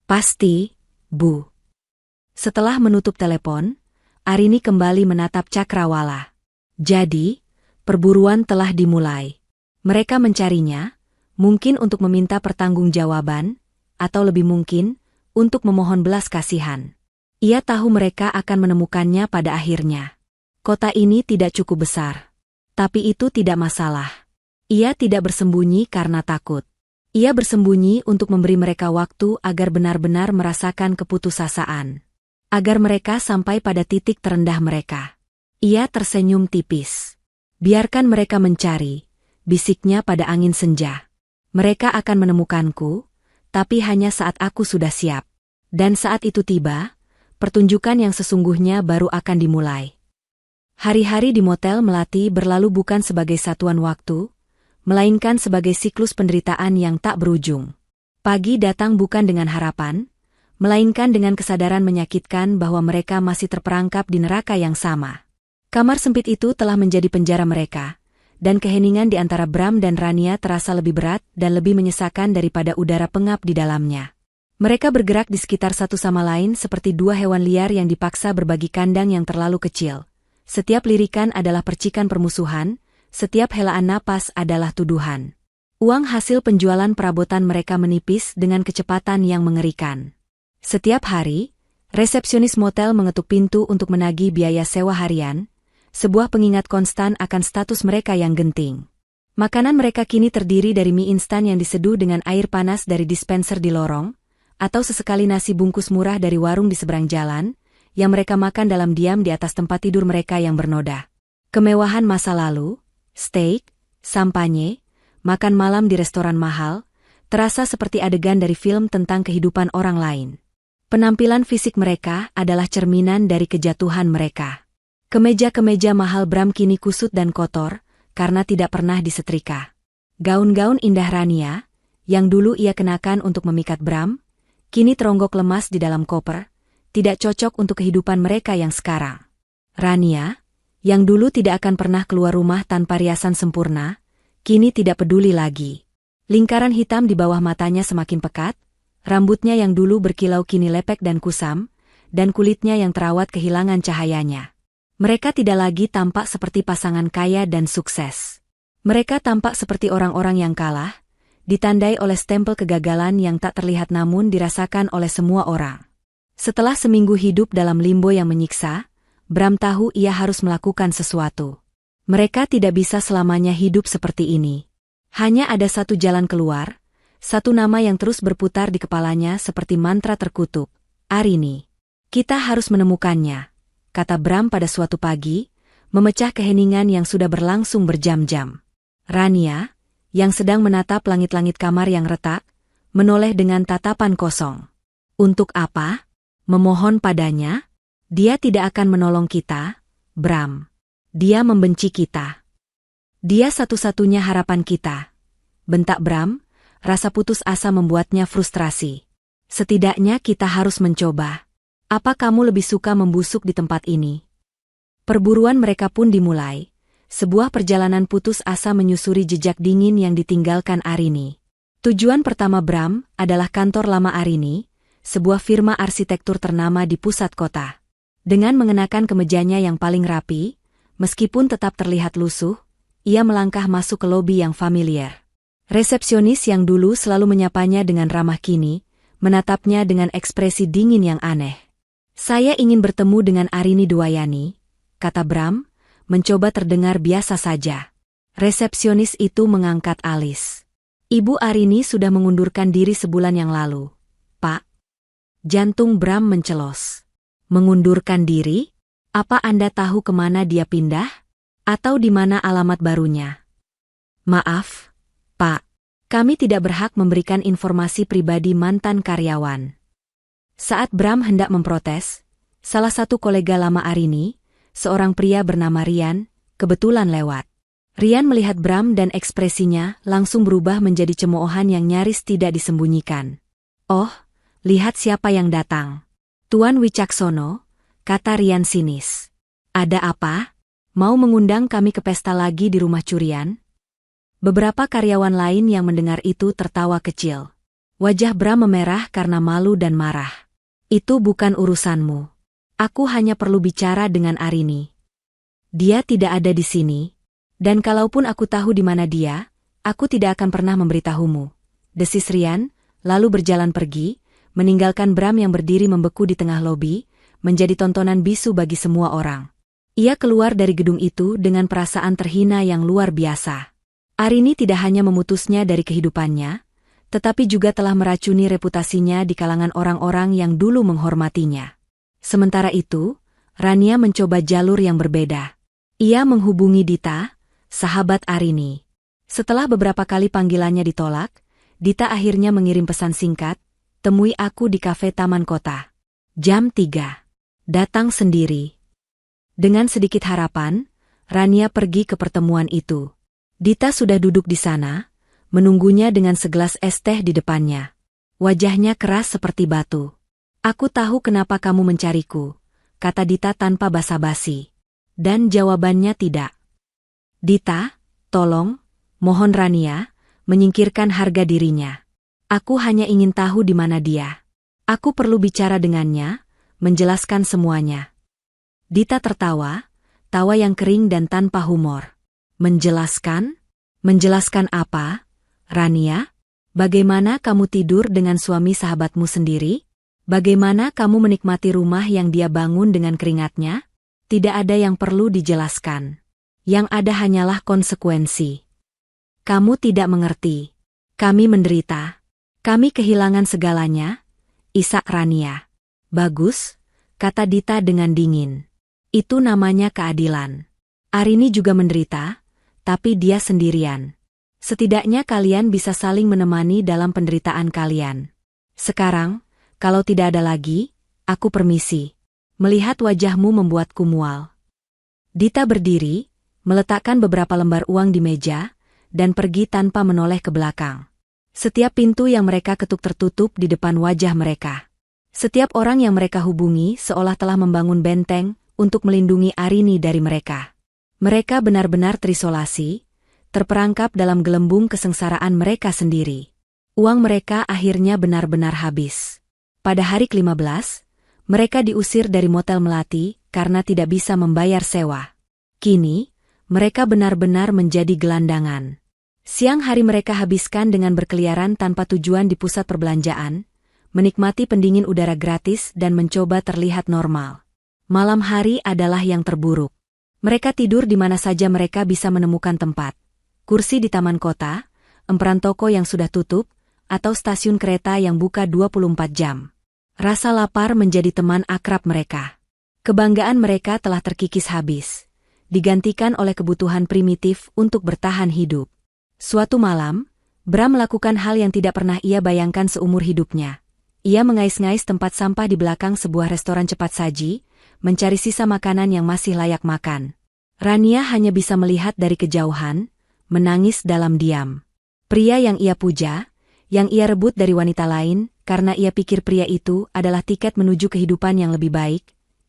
Pasti, Bu. Setelah menutup telepon, Arini kembali menatap Cakrawala. Jadi, perburuan telah dimulai. Mereka mencarinya, mungkin untuk meminta pertanggungjawaban, atau lebih mungkin, untuk memohon belas kasihan. Ia tahu mereka akan menemukannya pada akhirnya. Kota ini tidak cukup besar. Tapi itu tidak masalah. Ia tidak bersembunyi karena takut. Ia bersembunyi untuk memberi mereka waktu agar benar-benar merasakan keputusasaan. Agar mereka sampai pada titik terendah mereka. Ia tersenyum tipis. Biarkan mereka mencari, bisiknya pada angin senja. Mereka akan menemukanku, tapi hanya saat aku sudah siap. Dan saat itu tiba, pertunjukan yang sesungguhnya baru akan dimulai. Hari-hari di motel Melati berlalu bukan sebagai satuan waktu, melainkan sebagai siklus penderitaan yang tak berujung. Pagi datang bukan dengan harapan, melainkan dengan kesadaran menyakitkan bahwa mereka masih terperangkap di neraka yang sama. Kamar sempit itu telah menjadi penjara mereka, dan keheningan di antara Bram dan Rania terasa lebih berat dan lebih menyesakan daripada udara pengap di dalamnya. Mereka bergerak di sekitar satu sama lain seperti dua hewan liar yang dipaksa berbagi kandang yang terlalu kecil. Setiap lirikan adalah percikan permusuhan, setiap helaan napas adalah tuduhan. Uang hasil penjualan perabotan mereka menipis dengan kecepatan yang mengerikan. Setiap hari, resepsionis motel mengetuk pintu untuk menagih biaya sewa harian, sebuah pengingat konstan akan status mereka yang genting. Makanan mereka kini terdiri dari mie instan yang diseduh dengan air panas dari dispenser di lorong, atau sesekali nasi bungkus murah dari warung di seberang jalan, yang mereka makan dalam diam di atas tempat tidur mereka yang bernoda. Kemewahan masa lalu, steak, sampanye, makan malam di restoran mahal, terasa seperti adegan dari film tentang kehidupan orang lain. Penampilan fisik mereka adalah cerminan dari kejatuhan mereka. Kemeja-kemeja mahal Bram kini kusut dan kotor, karena tidak pernah disetrika. Gaun-gaun indah Rania, yang dulu ia kenakan untuk memikat Bram, kini teronggok lemas di dalam koper, tidak cocok untuk kehidupan mereka yang sekarang. Rania, yang dulu tidak akan pernah keluar rumah tanpa riasan sempurna, kini tidak peduli lagi. Lingkaran hitam di bawah matanya semakin pekat, Rambutnya yang dulu berkilau kini lepek dan kusam, dan kulitnya yang terawat kehilangan cahayanya. Mereka tidak lagi tampak seperti pasangan kaya dan sukses. Mereka tampak seperti orang-orang yang kalah, ditandai oleh stempel kegagalan yang tak terlihat namun dirasakan oleh semua orang. Setelah seminggu hidup dalam limbo yang menyiksa, Bram tahu ia harus melakukan sesuatu. Mereka tidak bisa selamanya hidup seperti ini. Hanya ada satu jalan keluar, satu nama yang terus berputar di kepalanya seperti mantra terkutuk, Arini. Kita harus menemukannya, kata Bram pada suatu pagi, memecah keheningan yang sudah berlangsung berjam-jam. Rania, yang sedang menatap langit-langit kamar yang retak, menoleh dengan tatapan kosong. Untuk apa? Memohon padanya? Dia tidak akan menolong kita, Bram. Dia membenci kita. Dia satu-satunya harapan kita. Bentak Bram, rasa putus asa membuatnya frustrasi. Setidaknya kita harus mencoba. Apa kamu lebih suka membusuk di tempat ini? Perburuan mereka pun dimulai. Sebuah perjalanan putus asa menyusuri jejak dingin yang ditinggalkan Arini. Tujuan pertama Bram adalah kantor lama Arini, sebuah firma arsitektur ternama di pusat kota. Dengan mengenakan kemejanya yang paling rapi, meskipun tetap terlihat lusuh, ia melangkah masuk ke lobi yang familiar. Resepsionis yang dulu selalu menyapanya dengan ramah kini, menatapnya dengan ekspresi dingin yang aneh. Saya ingin bertemu dengan Arini Dwayani, kata Bram, mencoba terdengar biasa saja. Resepsionis itu mengangkat alis. Ibu Arini sudah mengundurkan diri sebulan yang lalu, Pak. Jantung Bram mencelos. Mengundurkan diri? Apa Anda tahu kemana dia pindah? Atau di mana alamat barunya? Maaf, Pak. Kami tidak berhak memberikan informasi pribadi mantan karyawan. Saat Bram hendak memprotes, salah satu kolega lama Arini, seorang pria bernama Rian, kebetulan lewat. Rian melihat Bram dan ekspresinya langsung berubah menjadi cemoohan yang nyaris tidak disembunyikan. Oh, lihat siapa yang datang. Tuan Wicaksono, kata Rian sinis. Ada apa? Mau mengundang kami ke pesta lagi di rumah curian? Beberapa karyawan lain yang mendengar itu tertawa kecil. Wajah Bram memerah karena malu dan marah. Itu bukan urusanmu. Aku hanya perlu bicara dengan Arini. Dia tidak ada di sini. Dan kalaupun aku tahu di mana dia, aku tidak akan pernah memberitahumu. Desis Rian, lalu berjalan pergi, meninggalkan Bram yang berdiri membeku di tengah lobi, menjadi tontonan bisu bagi semua orang. Ia keluar dari gedung itu dengan perasaan terhina yang luar biasa. Arini tidak hanya memutusnya dari kehidupannya, tetapi juga telah meracuni reputasinya di kalangan orang-orang yang dulu menghormatinya. Sementara itu, Rania mencoba jalur yang berbeda. Ia menghubungi Dita, sahabat Arini. Setelah beberapa kali panggilannya ditolak, Dita akhirnya mengirim pesan singkat, temui aku di kafe Taman Kota. Jam 3. Datang sendiri. Dengan sedikit harapan, Rania pergi ke pertemuan itu. Dita sudah duduk di sana, menunggunya dengan segelas es teh di depannya. Wajahnya keras seperti batu. Aku tahu kenapa kamu mencariku, kata Dita tanpa basa-basi. Dan jawabannya tidak. Dita, tolong, mohon Rania, menyingkirkan harga dirinya. Aku hanya ingin tahu di mana dia. Aku perlu bicara dengannya, menjelaskan semuanya. Dita tertawa, tawa yang kering dan tanpa humor. Menjelaskan? Menjelaskan apa? Rania? Bagaimana kamu tidur dengan suami sahabatmu sendiri? Bagaimana kamu menikmati rumah yang dia bangun dengan keringatnya? Tidak ada yang perlu dijelaskan. Yang ada hanyalah konsekuensi. Kamu tidak mengerti. Kami menderita. Kami kehilangan segalanya, isak Rania. Bagus, kata Dita dengan dingin. Itu namanya keadilan. Arini juga menderita, tapi dia sendirian. Setidaknya kalian bisa saling menemani dalam penderitaan kalian. Sekarang, kalau tidak ada lagi, aku permisi. Melihat wajahmu membuatku mual. Dita berdiri, meletakkan beberapa lembar uang di meja, dan pergi tanpa menoleh ke belakang. Setiap pintu yang mereka ketuk tertutup di depan wajah mereka. Setiap orang yang mereka hubungi seolah telah membangun benteng untuk melindungi Arini dari mereka. Mereka benar-benar terisolasi, terperangkap dalam gelembung kesengsaraan mereka sendiri. Uang mereka akhirnya benar-benar habis. Pada hari ke-15, mereka diusir dari Motel Melati karena tidak bisa membayar sewa. Kini, mereka benar-benar menjadi gelandangan. Siang hari mereka habiskan dengan berkeliaran tanpa tujuan di pusat perbelanjaan, menikmati pendingin udara gratis dan mencoba terlihat normal. Malam hari adalah yang terburuk. Mereka tidur di mana saja mereka bisa menemukan tempat. Kursi di taman kota, emperan toko yang sudah tutup, atau stasiun kereta yang buka 24 jam. Rasa lapar menjadi teman akrab mereka. Kebanggaan mereka telah terkikis habis, digantikan oleh kebutuhan primitif untuk bertahan hidup. Suatu malam, Bram melakukan hal yang tidak pernah ia bayangkan seumur hidupnya. Ia mengais-ngais tempat sampah di belakang sebuah restoran cepat saji, mencari sisa makanan yang masih layak makan. Rania hanya bisa melihat dari kejauhan, menangis dalam diam. Pria yang ia puja, yang ia rebut dari wanita lain, karena ia pikir pria itu adalah tiket menuju kehidupan yang lebih baik,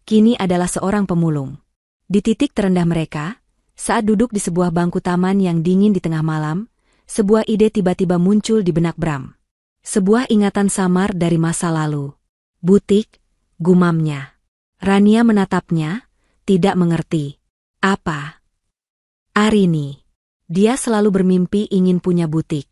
kini adalah seorang pemulung. Di titik terendah mereka, saat duduk di sebuah bangku taman yang dingin di tengah malam, sebuah ide tiba-tiba muncul di benak Bram. Sebuah ingatan samar dari masa lalu. Butik, gumamnya. Rania menatapnya, tidak mengerti. Apa? Arini. Dia selalu bermimpi ingin punya butik.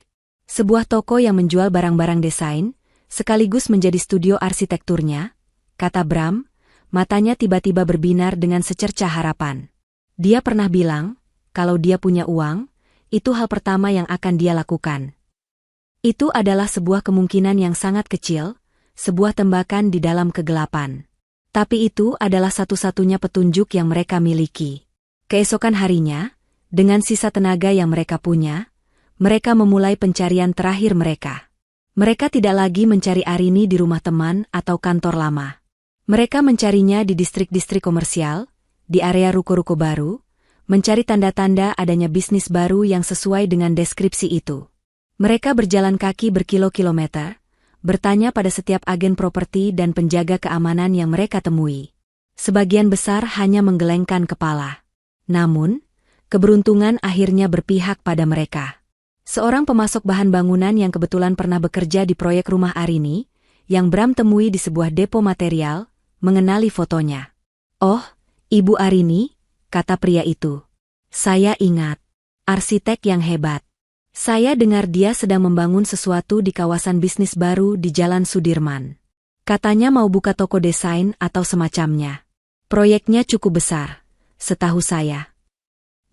Sebuah toko yang menjual barang-barang desain, sekaligus menjadi studio arsitekturnya, kata Bram, matanya tiba-tiba berbinar dengan secercah harapan. Dia pernah bilang, kalau dia punya uang, itu hal pertama yang akan dia lakukan. Itu adalah sebuah kemungkinan yang sangat kecil, sebuah tembakan di dalam kegelapan. Tapi itu adalah satu-satunya petunjuk yang mereka miliki. Keesokan harinya, dengan sisa tenaga yang mereka punya, mereka memulai pencarian terakhir mereka. Mereka tidak lagi mencari Arini di rumah teman atau kantor lama. Mereka mencarinya di distrik-distrik komersial, di area ruko-ruko baru, mencari tanda-tanda adanya bisnis baru yang sesuai dengan deskripsi itu. Mereka berjalan kaki berkilo-kilometer, bertanya pada setiap agen properti dan penjaga keamanan yang mereka temui. Sebagian besar hanya menggelengkan kepala. Namun, keberuntungan akhirnya berpihak pada mereka. Seorang pemasok bahan bangunan yang kebetulan pernah bekerja di proyek rumah Arini, yang Bram temui di sebuah depo material, mengenali fotonya. "Oh, Ibu Arini," kata pria itu. "Saya ingat. Arsitek yang hebat. Saya dengar dia sedang membangun sesuatu di kawasan bisnis baru di Jalan Sudirman. Katanya mau buka toko desain atau semacamnya. Proyeknya cukup besar, setahu saya."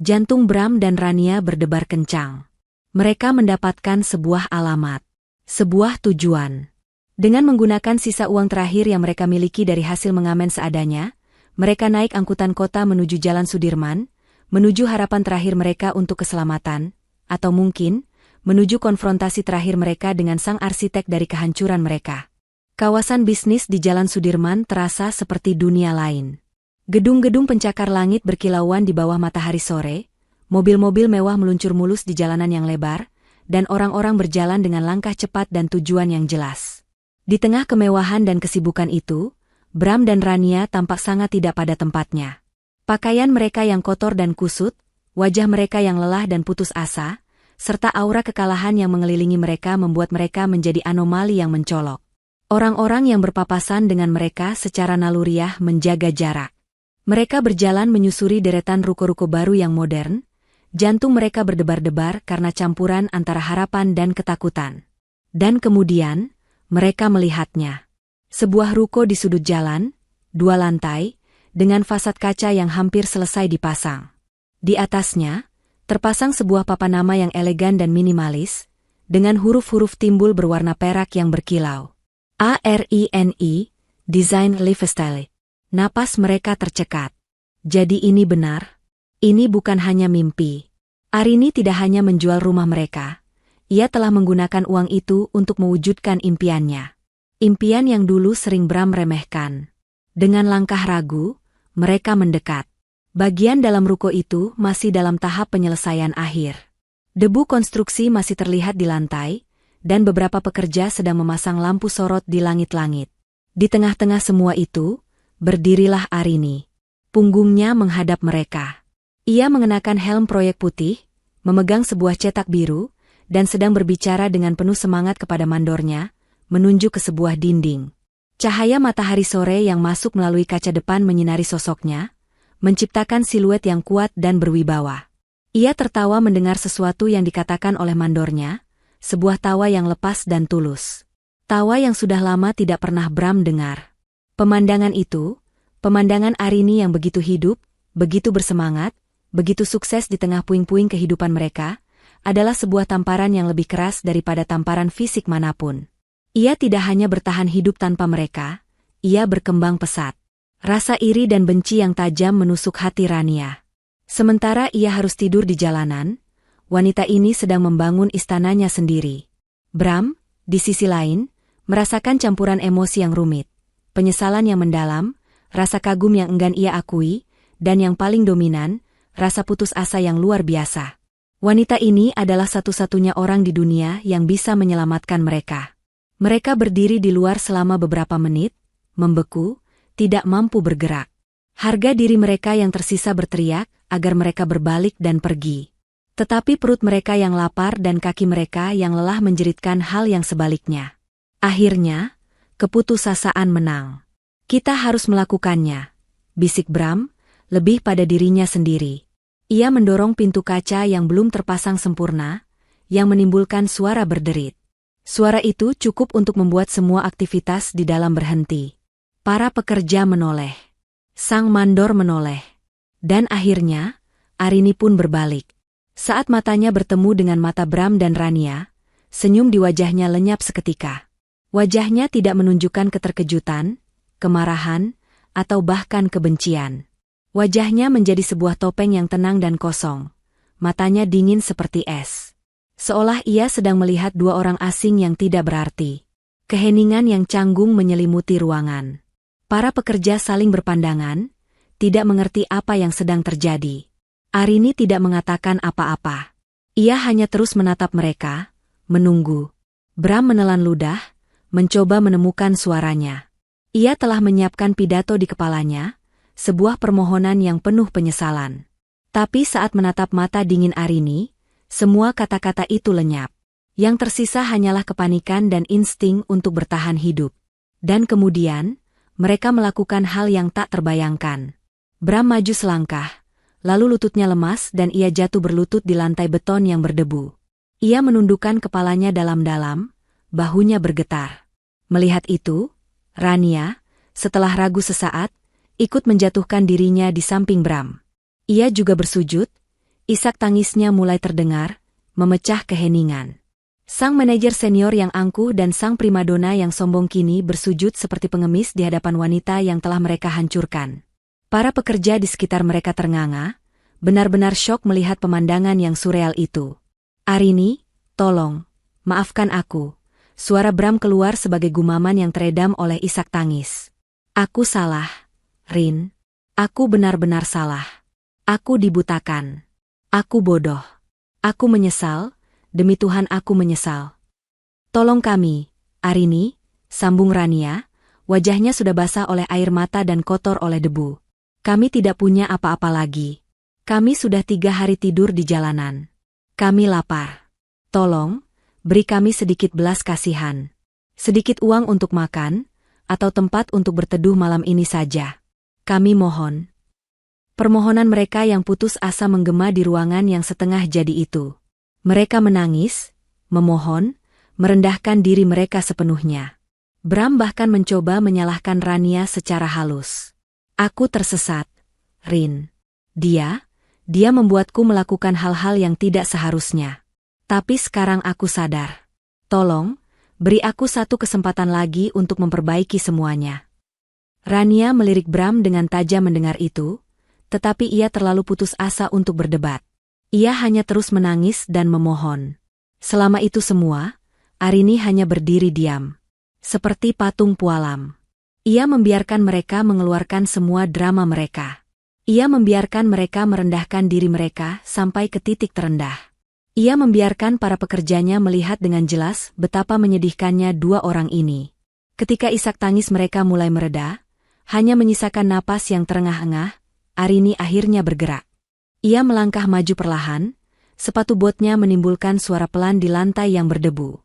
Jantung Bram dan Rania berdebar kencang. Mereka mendapatkan sebuah alamat, sebuah tujuan. Dengan menggunakan sisa uang terakhir yang mereka miliki dari hasil mengamen seadanya, mereka naik angkutan kota menuju Jalan Sudirman, menuju harapan terakhir mereka untuk keselamatan, atau mungkin, menuju konfrontasi terakhir mereka dengan sang arsitek dari kehancuran mereka. Kawasan bisnis di Jalan Sudirman terasa seperti dunia lain. Gedung-gedung pencakar langit berkilauan di bawah matahari sore, mobil-mobil mewah meluncur mulus di jalanan yang lebar, dan orang-orang berjalan dengan langkah cepat dan tujuan yang jelas. Di tengah kemewahan dan kesibukan itu, Bram dan Rania tampak sangat tidak pada tempatnya. Pakaian mereka yang kotor dan kusut, wajah mereka yang lelah dan putus asa, serta aura kekalahan yang mengelilingi mereka membuat mereka menjadi anomali yang mencolok. Orang-orang yang berpapasan dengan mereka secara naluriah menjaga jarak. Mereka berjalan menyusuri deretan ruko-ruko baru yang modern. Jantung mereka berdebar-debar karena campuran antara harapan dan ketakutan. Dan kemudian, mereka melihatnya. Sebuah ruko di sudut jalan, 2 lantai, dengan fasad kaca yang hampir selesai dipasang. Di atasnya, terpasang sebuah papan nama yang elegan dan minimalis, dengan huruf-huruf timbul berwarna perak yang berkilau. ARINI, Design Lifestyle. Napas mereka tercekat. Jadi ini benar? Ini bukan hanya mimpi. Arini tidak hanya menjual rumah mereka. Ia telah menggunakan uang itu untuk mewujudkan impiannya. Impian yang dulu sering Bram remehkan. Dengan langkah ragu, mereka mendekat. Bagian dalam ruko itu masih dalam tahap penyelesaian akhir. Debu konstruksi masih terlihat di lantai, dan beberapa pekerja sedang memasang lampu sorot di langit-langit. Di tengah-tengah semua itu, berdirilah Arini. Punggungnya menghadap mereka. Ia mengenakan helm proyek putih, memegang sebuah cetak biru, dan sedang berbicara dengan penuh semangat kepada mandornya, menunjuk ke sebuah dinding. Cahaya matahari sore yang masuk melalui kaca depan menyinari sosoknya, menciptakan siluet yang kuat dan berwibawa. Ia tertawa mendengar sesuatu yang dikatakan oleh mandornya, sebuah tawa yang lepas dan tulus. Tawa yang sudah lama tidak pernah Bram dengar. Pemandangan itu, pemandangan Arini yang begitu hidup, begitu bersemangat, begitu sukses di tengah puing-puing kehidupan mereka, adalah sebuah tamparan yang lebih keras daripada tamparan fisik manapun. Ia tidak hanya bertahan hidup tanpa mereka, ia berkembang pesat. Rasa iri dan benci yang tajam menusuk hati Rania. Sementara ia harus tidur di jalanan, wanita ini sedang membangun istananya sendiri. Bram, di sisi lain, merasakan campuran emosi yang rumit, penyesalan yang mendalam, rasa kagum yang enggan ia akui, dan yang paling dominan, rasa putus asa yang luar biasa. Wanita ini adalah satu-satunya orang di dunia yang bisa menyelamatkan mereka. Mereka berdiri di luar selama beberapa menit, membeku, tidak mampu bergerak. Harga diri mereka yang tersisa berteriak agar mereka berbalik dan pergi. Tetapi perut mereka yang lapar dan kaki mereka yang lelah menjeritkan hal yang sebaliknya. Akhirnya, keputusasaan menang. Kita harus melakukannya, bisik Bram, lebih pada dirinya sendiri. Ia mendorong pintu kaca yang belum terpasang sempurna, yang menimbulkan suara berderit. Suara itu cukup untuk membuat semua aktivitas di dalam berhenti. Para pekerja menoleh. Sang mandor menoleh. Dan akhirnya, Arini pun berbalik. Saat matanya bertemu dengan mata Bram dan Rania, senyum di wajahnya lenyap seketika. Wajahnya tidak menunjukkan keterkejutan, kemarahan, atau bahkan kebencian. Wajahnya menjadi sebuah topeng yang tenang dan kosong. Matanya dingin seperti es. Seolah ia sedang melihat dua orang asing yang tidak berarti. Keheningan yang canggung menyelimuti ruangan. Para pekerja saling berpandangan, tidak mengerti apa yang sedang terjadi. Arini tidak mengatakan apa-apa. Ia hanya terus menatap mereka, menunggu. Bram menelan ludah, mencoba menemukan suaranya. Ia telah menyiapkan pidato di kepalanya, sebuah permohonan yang penuh penyesalan. Tapi saat menatap mata dingin Arini, semua kata-kata itu lenyap. Yang tersisa hanyalah kepanikan dan insting untuk bertahan hidup. Dan kemudian, mereka melakukan hal yang tak terbayangkan. Bram maju selangkah, lalu lututnya lemas dan ia jatuh berlutut di lantai beton yang berdebu. Ia menundukkan kepalanya dalam-dalam, bahunya bergetar. Melihat itu, Rania, setelah ragu sesaat, ikut menjatuhkan dirinya di samping Bram. Ia juga bersujud, isak tangisnya mulai terdengar, memecah keheningan. Sang manajer senior yang angkuh dan sang primadona yang sombong kini bersujud seperti pengemis di hadapan wanita yang telah mereka hancurkan. Para pekerja di sekitar mereka ternganga, benar-benar syok melihat pemandangan yang surreal itu. Arini, tolong, maafkan aku. Suara Bram keluar sebagai gumaman yang teredam oleh isak tangis. Aku salah. Rin, aku benar-benar salah. Aku dibutakan. Aku bodoh. Aku menyesal, demi Tuhan aku menyesal. Tolong kami, Arini, sambung Rania, wajahnya sudah basah oleh air mata dan kotor oleh debu. Kami tidak punya apa-apa lagi. Kami sudah 3 hari tidur di jalanan. Kami lapar. Tolong, beri kami sedikit belas kasihan. Sedikit uang untuk makan, atau tempat untuk berteduh malam ini saja. Kami mohon. Permohonan mereka yang putus asa menggema di ruangan yang setengah jadi itu. Mereka menangis, memohon, merendahkan diri mereka sepenuhnya. Bram bahkan mencoba menyalahkan Rania secara halus. Aku tersesat, Rin. Dia membuatku melakukan hal-hal yang tidak seharusnya. Tapi sekarang aku sadar. Tolong, beri aku satu kesempatan lagi untuk memperbaiki semuanya. Rania melirik Bram dengan tajam mendengar itu, tetapi ia terlalu putus asa untuk berdebat. Ia hanya terus menangis dan memohon. Selama itu semua, Arini hanya berdiri diam. Seperti patung pualam. Ia membiarkan mereka mengeluarkan semua drama mereka. Ia membiarkan mereka merendahkan diri mereka sampai ke titik terendah. Ia membiarkan para pekerjanya melihat dengan jelas betapa menyedihkannya dua orang ini. Ketika isak tangis mereka mulai mereda, hanya menyisakan napas yang terengah-engah, Arini akhirnya bergerak. Ia melangkah maju perlahan, sepatu botnya menimbulkan suara pelan di lantai yang berdebu.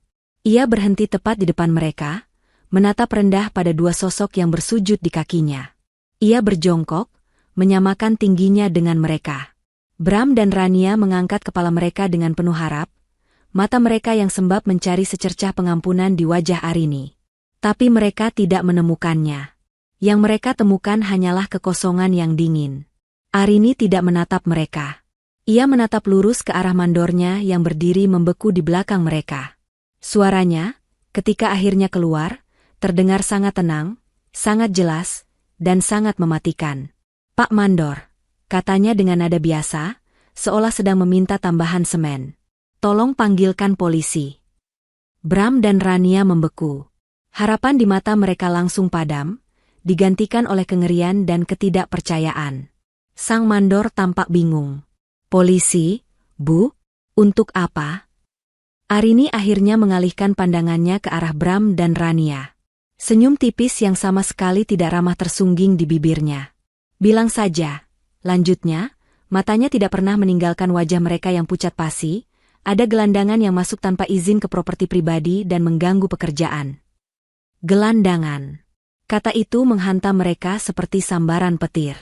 Ia berhenti tepat di depan mereka, menatap rendah pada dua sosok yang bersujud di kakinya. Ia berjongkok, menyamakan tingginya dengan mereka. Bram dan Rania mengangkat kepala mereka dengan penuh harap, mata mereka yang sembab mencari secercah pengampunan di wajah Arini. Tapi mereka tidak menemukannya. Yang mereka temukan hanyalah kekosongan yang dingin. Arini tidak menatap mereka. Ia menatap lurus ke arah mandornya yang berdiri membeku di belakang mereka. Suaranya, ketika akhirnya keluar, terdengar sangat tenang, sangat jelas, dan sangat mematikan. "Pak Mandor," katanya dengan nada biasa, seolah sedang meminta tambahan semen. "Tolong panggilkan polisi." Bram dan Rania membeku. Harapan di mata mereka langsung padam, digantikan oleh kengerian dan ketidakpercayaan. Sang mandor tampak bingung. "Polisi, Bu? Untuk apa?" Arini akhirnya mengalihkan pandangannya ke arah Bram dan Rania. Senyum tipis yang sama sekali tidak ramah tersungging di bibirnya. "Bilang saja," lanjutnya, matanya tidak pernah meninggalkan wajah mereka yang pucat pasi, ada gelandangan yang masuk tanpa izin ke properti pribadi dan mengganggu pekerjaan. Gelandangan. Kata itu menghantam mereka seperti sambaran petir.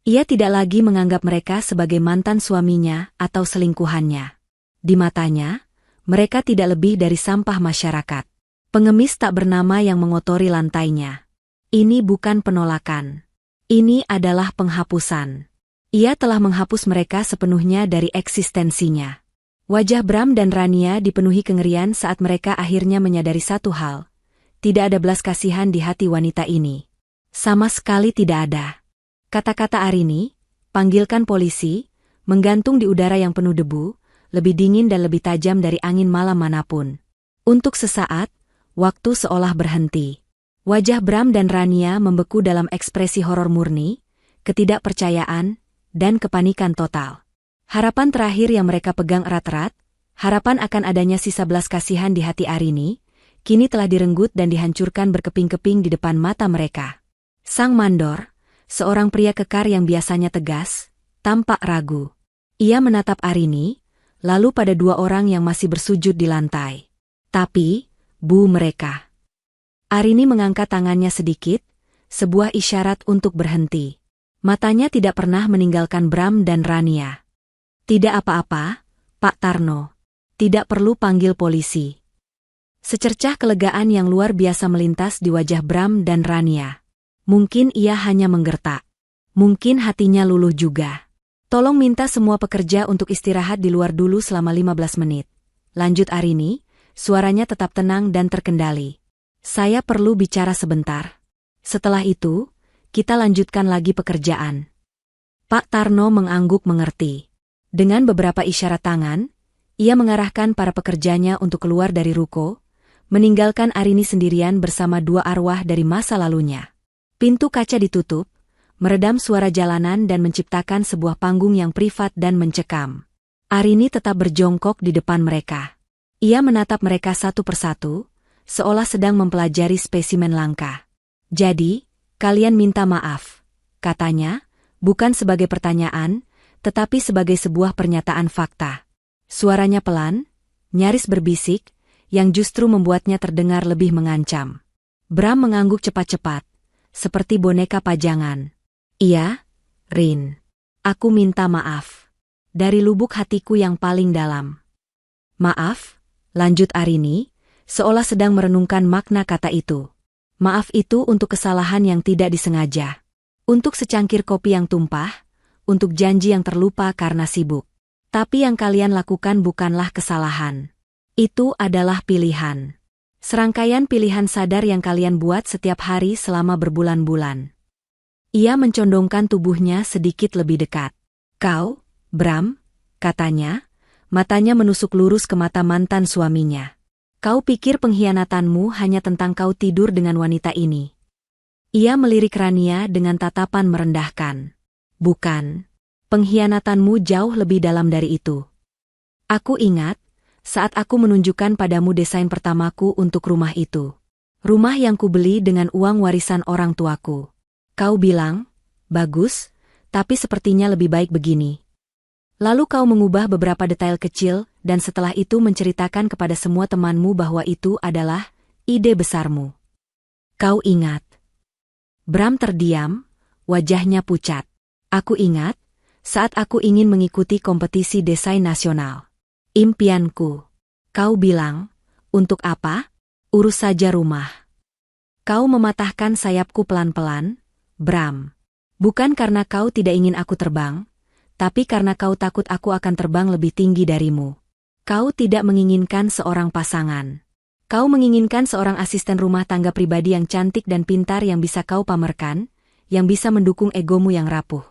Ia tidak lagi menganggap mereka sebagai mantan suaminya atau selingkuhannya. Di matanya, mereka tidak lebih dari sampah masyarakat. Pengemis tak bernama yang mengotori lantainya. Ini bukan penolakan. Ini adalah penghapusan. Ia telah menghapus mereka sepenuhnya dari eksistensinya. Wajah Bram dan Rania dipenuhi kengerian saat mereka akhirnya menyadari satu hal. Tidak ada belas kasihan di hati wanita ini. Sama sekali tidak ada. Kata-kata Arini, "Panggilkan polisi," menggantung di udara yang penuh debu, lebih dingin dan lebih tajam dari angin malam manapun. Untuk sesaat, waktu seolah berhenti. Wajah Bram dan Rania membeku dalam ekspresi horor murni, ketidakpercayaan, dan kepanikan total. Harapan terakhir yang mereka pegang erat-erat, harapan akan adanya sisa belas kasihan di hati Arini, kini telah direnggut dan dihancurkan berkeping-keping di depan mata mereka. Sang mandor, seorang pria kekar yang biasanya tegas, tampak ragu. Ia menatap Arini, lalu pada dua orang yang masih bersujud di lantai. "Tapi, Bu, mereka." Arini mengangkat tangannya sedikit, sebuah isyarat untuk berhenti. Matanya tidak pernah meninggalkan Bram dan Rania. "Tidak apa-apa, Pak Tarno. Tidak perlu panggil polisi." Secercah kelegaan yang luar biasa melintas di wajah Bram dan Rania. Mungkin ia hanya menggertak. Mungkin hatinya luluh juga. "Tolong minta semua pekerja untuk istirahat di luar dulu selama 15 menit. Lanjut Arini, suaranya tetap tenang dan terkendali. "Saya perlu bicara sebentar. Setelah itu, kita lanjutkan lagi pekerjaan." Pak Tarno mengangguk mengerti. Dengan beberapa isyarat tangan, ia mengarahkan para pekerjanya untuk keluar dari ruko, meninggalkan Arini sendirian bersama dua arwah dari masa lalunya. Pintu kaca ditutup, meredam suara jalanan dan menciptakan sebuah panggung yang privat dan mencekam. Arini tetap berjongkok di depan mereka. Ia menatap mereka satu persatu, seolah sedang mempelajari spesimen langka. "Jadi, kalian minta maaf," katanya, bukan sebagai pertanyaan, tetapi sebagai sebuah pernyataan fakta. Suaranya pelan, nyaris berbisik, yang justru membuatnya terdengar lebih mengancam. Bram mengangguk cepat-cepat, seperti boneka pajangan. "Iya, Rin. Aku minta maaf. Dari lubuk hatiku yang paling dalam." "Maaf," lanjut Arini, seolah sedang merenungkan makna kata itu. "Maaf itu untuk kesalahan yang tidak disengaja. Untuk secangkir kopi yang tumpah, untuk janji yang terlupa karena sibuk. Tapi yang kalian lakukan bukanlah kesalahan. Itu adalah pilihan. Serangkaian pilihan sadar yang kalian buat setiap hari selama berbulan-bulan." Ia mencondongkan tubuhnya sedikit lebih dekat. "Kau, Bram," katanya, matanya menusuk lurus ke mata mantan suaminya. "Kau pikir pengkhianatanmu hanya tentang kau tidur dengan wanita ini?" Ia melirik Rania dengan tatapan merendahkan. "Bukan. Pengkhianatanmu jauh lebih dalam dari itu. Aku ingat, saat aku menunjukkan padamu desain pertamaku untuk rumah itu. Rumah yang kubeli dengan uang warisan orang tuaku. Kau bilang, 'Bagus, tapi sepertinya lebih baik begini.' Lalu kau mengubah beberapa detail kecil dan setelah itu menceritakan kepada semua temanmu bahwa itu adalah ide besarmu. Kau ingat? Bram terdiam, wajahnya pucat. Aku ingat, saat aku ingin mengikuti kompetisi desain nasional. Impianku. Kau bilang, untuk apa? Urus saja rumah. Kau mematahkan sayapku pelan-pelan, Bram. Bukan karena kau tidak ingin aku terbang, tapi karena kau takut aku akan terbang lebih tinggi darimu. Kau tidak menginginkan seorang pasangan. Kau menginginkan seorang asisten rumah tangga pribadi yang cantik dan pintar yang bisa kau pamerkan, yang bisa mendukung egomu yang rapuh.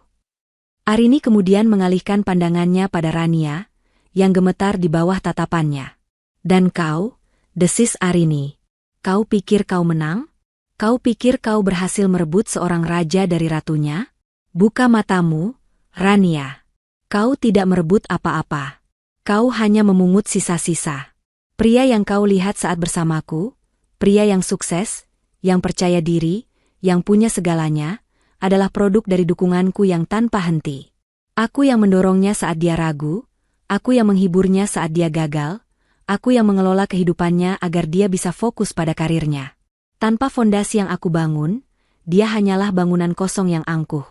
Arini kemudian mengalihkan pandangannya pada Rania, yang gemetar di bawah tatapannya. Dan kau, desis Arini. Kau pikir kau menang? Kau pikir kau berhasil merebut seorang raja dari ratunya? Buka matamu, Rania. Kau tidak merebut apa-apa. Kau hanya memungut sisa-sisa. Pria yang kau lihat saat bersamaku, pria yang sukses, yang percaya diri, yang punya segalanya, adalah produk dari dukunganku yang tanpa henti. Aku yang mendorongnya saat dia ragu, aku yang menghiburnya saat dia gagal, aku yang mengelola kehidupannya agar dia bisa fokus pada karirnya. Tanpa fondasi yang aku bangun, dia hanyalah bangunan kosong yang angkuh.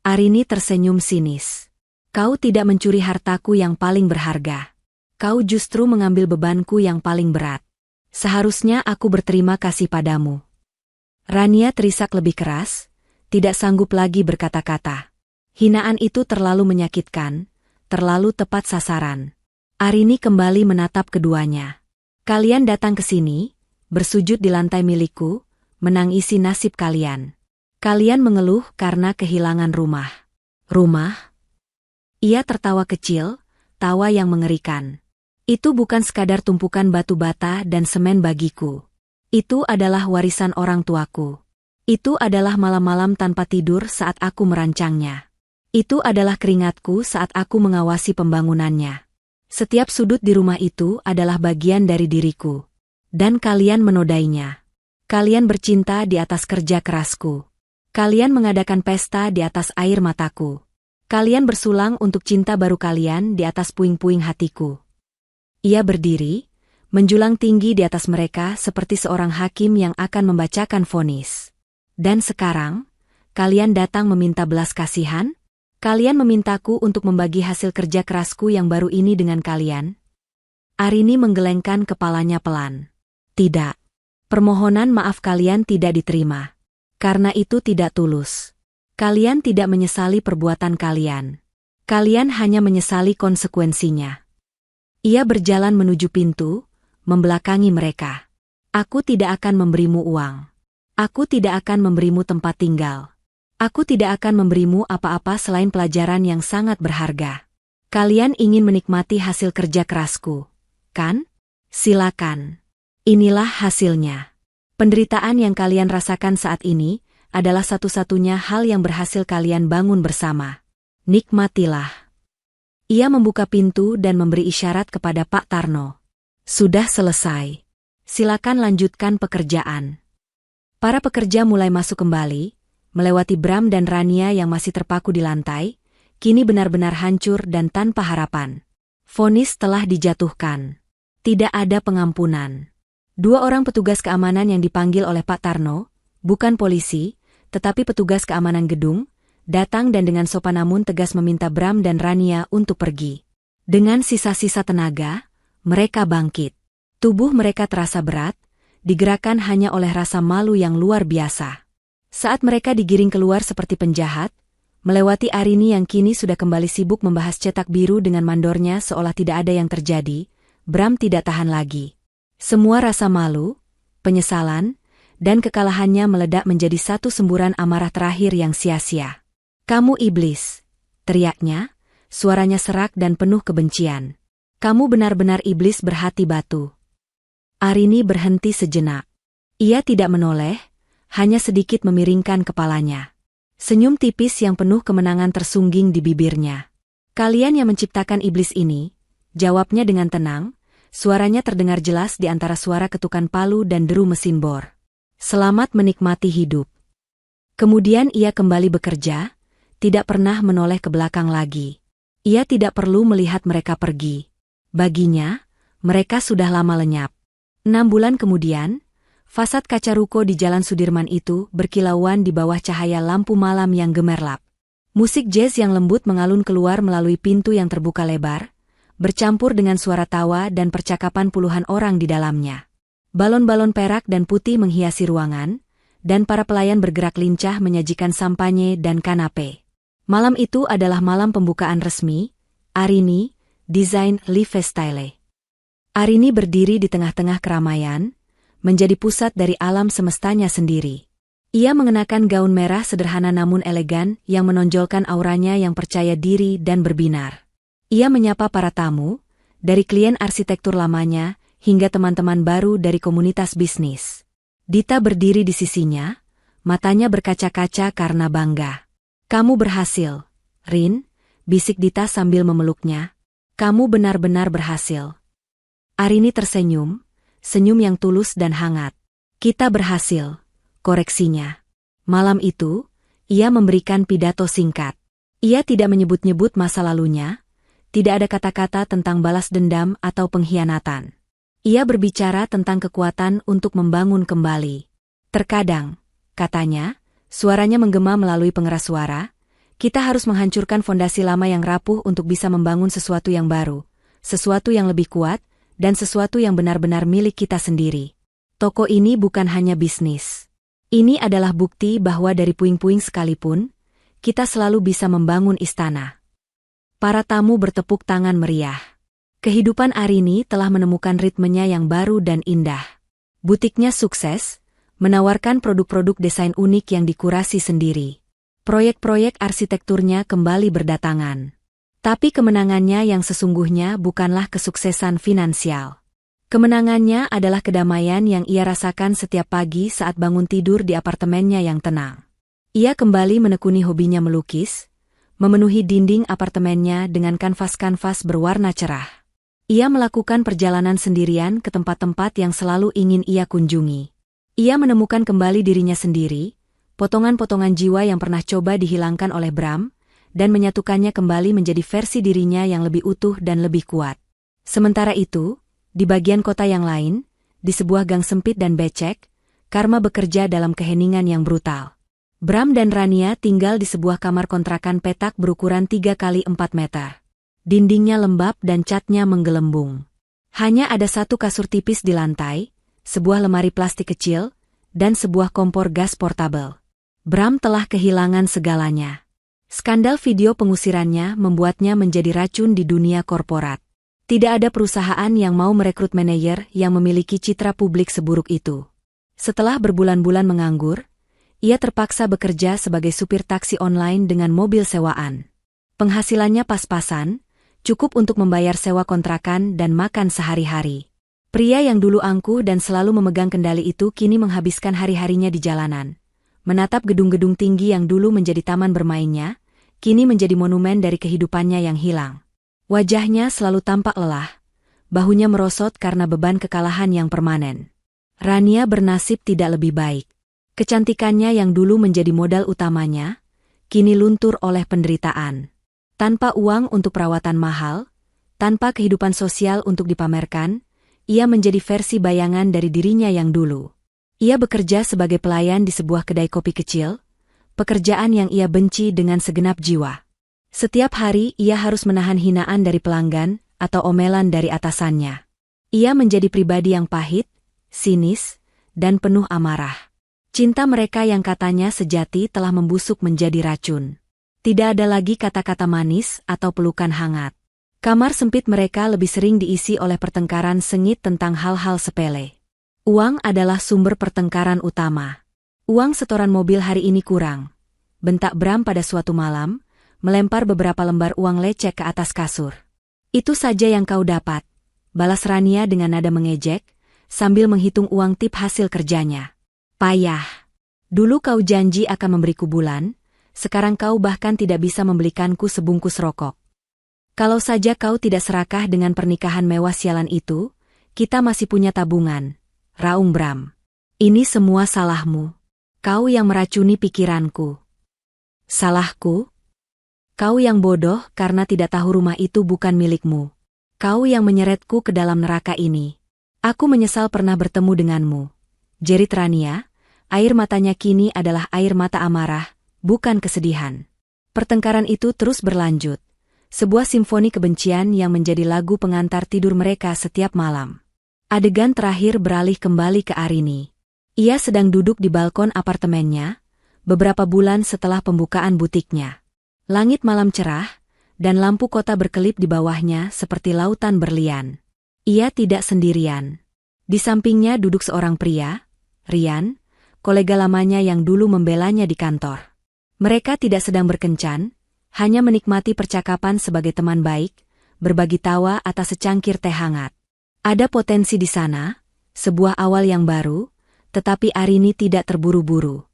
Arini tersenyum sinis. Kau tidak mencuri hartaku yang paling berharga. Kau justru mengambil bebanku yang paling berat. Seharusnya aku berterima kasih padamu. Rania terisak lebih keras, tidak sanggup lagi berkata-kata. Hinaan itu terlalu menyakitkan, terlalu tepat sasaran. Arini kembali menatap keduanya. Kalian datang ke sini, bersujud di lantai milikku, menangisi nasib kalian. Kalian mengeluh karena kehilangan rumah. Rumah? Ia tertawa kecil, tawa yang mengerikan. Itu bukan sekadar tumpukan batu bata dan semen bagiku. Itu adalah warisan orang tuaku. Itu adalah malam-malam tanpa tidur saat aku merancangnya. Itu adalah keringatku saat aku mengawasi pembangunannya. Setiap sudut di rumah itu adalah bagian dari diriku. Dan kalian menodainya. Kalian bercinta di atas kerja kerasku. Kalian mengadakan pesta di atas air mataku. Kalian bersulang untuk cinta baru kalian di atas puing-puing hatiku. Ia berdiri, menjulang tinggi di atas mereka seperti seorang hakim yang akan membacakan vonis. Dan sekarang, kalian datang meminta belas kasihan? Kalian memintaku untuk membagi hasil kerja kerasku yang baru ini dengan kalian? Arini menggelengkan kepalanya pelan. Tidak. Permohonan maaf kalian tidak diterima. Karena itu tidak tulus. Kalian tidak menyesali perbuatan kalian. Kalian hanya menyesali konsekuensinya. Ia berjalan menuju pintu, membelakangi mereka. Aku tidak akan memberimu uang. Aku tidak akan memberimu tempat tinggal. Aku tidak akan memberimu apa-apa selain pelajaran yang sangat berharga. Kalian ingin menikmati hasil kerja kerasku, kan? Silakan. Inilah hasilnya. Penderitaan yang kalian rasakan saat ini adalah satu-satunya hal yang berhasil kalian bangun bersama. Nikmatilah. Ia membuka pintu dan memberi isyarat kepada Pak Tarno. Sudah selesai. Silakan lanjutkan pekerjaan. Para pekerja mulai masuk kembali, melewati Bram dan Rania yang masih terpaku di lantai, kini benar-benar hancur dan tanpa harapan. Vonis telah dijatuhkan. Tidak ada pengampunan. 2 orang petugas keamanan yang dipanggil oleh Pak Tarno, bukan polisi, tetapi petugas keamanan gedung, datang dan dengan sopan namun tegas meminta Bram dan Rania untuk pergi. Dengan sisa-sisa tenaga, mereka bangkit. Tubuh mereka terasa berat, digerakkan hanya oleh rasa malu yang luar biasa. Saat mereka digiring keluar seperti penjahat, melewati Arini yang kini sudah kembali sibuk membahas cetak biru dengan mandornya seolah tidak ada yang terjadi, Bram tidak tahan lagi. Semua rasa malu, penyesalan, dan kekalahannya meledak menjadi satu semburan amarah terakhir yang sia-sia. Kamu iblis, teriaknya, suaranya serak dan penuh kebencian. Kamu benar-benar iblis berhati batu. Arini berhenti sejenak. Ia tidak menoleh, hanya sedikit memiringkan kepalanya. Senyum tipis yang penuh kemenangan tersungging di bibirnya. Kalian yang menciptakan iblis ini, jawabnya dengan tenang, suaranya terdengar jelas di antara suara ketukan palu dan deru mesin bor. Selamat menikmati hidup. Kemudian ia kembali bekerja, tidak pernah menoleh ke belakang lagi. Ia tidak perlu melihat mereka pergi. Baginya, mereka sudah lama lenyap. 6 bulan kemudian, fasad kaca ruko di Jalan Sudirman itu berkilauan di bawah cahaya lampu malam yang gemerlap. Musik jazz yang lembut mengalun keluar melalui pintu yang terbuka lebar, bercampur dengan suara tawa dan percakapan puluhan orang di dalamnya. Balon-balon perak dan putih menghiasi ruangan, dan para pelayan bergerak lincah menyajikan sampanye dan kanape. Malam itu adalah malam pembukaan resmi, Arini, Desain Lifestyle. Arini berdiri di tengah-tengah keramaian, menjadi pusat dari alam semestanya sendiri. Ia mengenakan gaun merah sederhana namun elegan yang menonjolkan auranya yang percaya diri dan berbinar. Ia menyapa para tamu, dari klien arsitektur lamanya, hingga teman-teman baru dari komunitas bisnis. Dita berdiri di sisinya, matanya berkaca-kaca karena bangga. "Kamu berhasil, Rin," bisik Dita sambil memeluknya. "Kamu benar-benar berhasil." Arini tersenyum, senyum yang tulus dan hangat. "Kita berhasil," koreksinya. Malam itu, ia memberikan pidato singkat. Ia tidak menyebut-nyebut masa lalunya, tidak ada kata-kata tentang balas dendam atau pengkhianatan. Ia berbicara tentang kekuatan untuk membangun kembali. "Terkadang," katanya, suaranya menggema melalui pengeras suara, "kita harus menghancurkan fondasi lama yang rapuh untuk bisa membangun sesuatu yang baru, sesuatu yang lebih kuat, dan sesuatu yang benar-benar milik kita sendiri." Toko ini bukan hanya bisnis. Ini adalah bukti bahwa dari puing-puing sekalipun, kita selalu bisa membangun istana. Para tamu bertepuk tangan meriah. Kehidupan Arini telah menemukan ritmenya yang baru dan indah. Butiknya sukses, menawarkan produk-produk desain unik yang dikurasi sendiri. Proyek-proyek arsitekturnya kembali berdatangan. Tapi kemenangannya yang sesungguhnya bukanlah kesuksesan finansial. Kemenangannya adalah kedamaian yang ia rasakan setiap pagi saat bangun tidur di apartemennya yang tenang. Ia kembali menekuni hobinya melukis, memenuhi dinding apartemennya dengan kanvas-kanvas berwarna cerah. Ia melakukan perjalanan sendirian ke tempat-tempat yang selalu ingin ia kunjungi. Ia menemukan kembali dirinya sendiri, potongan-potongan jiwa yang pernah coba dihilangkan oleh Bram, dan menyatukannya kembali menjadi versi dirinya yang lebih utuh dan lebih kuat. Sementara itu, di bagian kota yang lain, di sebuah gang sempit dan becek, Karma bekerja dalam keheningan yang brutal. Bram dan Rania tinggal di sebuah kamar kontrakan petak berukuran 3 kali 4 meter. Dindingnya lembab dan catnya menggelembung. Hanya ada satu kasur tipis di lantai, sebuah lemari plastik kecil, dan sebuah kompor gas portabel. Bram telah kehilangan segalanya. Skandal video pengusirannya membuatnya menjadi racun di dunia korporat. Tidak ada perusahaan yang mau merekrut manajer yang memiliki citra publik seburuk itu. Setelah berbulan-bulan menganggur, ia terpaksa bekerja sebagai supir taksi online dengan mobil sewaan. Penghasilannya pas-pasan, cukup untuk membayar sewa kontrakan dan makan sehari-hari. Pria yang dulu angkuh dan selalu memegang kendali itu kini menghabiskan hari-harinya di jalanan. Menatap gedung-gedung tinggi yang dulu menjadi taman bermainnya, kini menjadi monumen dari kehidupannya yang hilang. Wajahnya selalu tampak lelah, bahunya merosot karena beban kekalahan yang permanen. Rania bernasib tidak lebih baik. Kecantikannya yang dulu menjadi modal utamanya, kini luntur oleh penderitaan. Tanpa uang untuk perawatan mahal, tanpa kehidupan sosial untuk dipamerkan, ia menjadi versi bayangan dari dirinya yang dulu. Ia bekerja sebagai pelayan di sebuah kedai kopi kecil, pekerjaan yang ia benci dengan segenap jiwa. Setiap hari ia harus menahan hinaan dari pelanggan atau omelan dari atasannya. Ia menjadi pribadi yang pahit, sinis, dan penuh amarah. Cinta mereka yang katanya sejati telah membusuk menjadi racun. Tidak ada lagi kata-kata manis atau pelukan hangat. Kamar sempit mereka lebih sering diisi oleh pertengkaran sengit tentang hal-hal sepele. Uang adalah sumber pertengkaran utama. "Uang setoran mobil hari ini kurang," bentak Bram pada suatu malam, melempar beberapa lembar uang lecek ke atas kasur. "Itu saja yang kau dapat," balas Rania dengan nada mengejek, sambil menghitung uang tip hasil kerjanya. "Payah. Dulu kau janji akan memberiku bulan, sekarang kau bahkan tidak bisa membelikanku sebungkus rokok. Kalau saja kau tidak serakah dengan pernikahan mewah sialan itu, kita masih punya tabungan," raung Bram. "Ini semua salahmu. Kau yang meracuni pikiranku." "Salahku?" Kau yang bodoh karena tidak tahu rumah itu bukan milikmu. Kau yang menyeretku ke dalam neraka ini. Aku menyesal pernah bertemu denganmu. Jerit Rania, air matanya kini adalah air mata amarah, bukan kesedihan. Pertengkaran itu terus berlanjut. Sebuah simfoni kebencian yang menjadi lagu pengantar tidur mereka setiap malam. Adegan terakhir beralih kembali ke Arini. Ia sedang duduk di balkon apartemennya, beberapa bulan setelah pembukaan butiknya. Langit malam cerah, dan lampu kota berkelip di bawahnya seperti lautan berlian. Ia tidak sendirian. Di sampingnya duduk seorang pria, Rian, kolega lamanya yang dulu membelanya di kantor. Mereka tidak sedang berkencan, hanya menikmati percakapan sebagai teman baik, berbagi tawa atas secangkir teh hangat. Ada potensi di sana, sebuah awal yang baru, tetapi Arini tidak terburu-buru.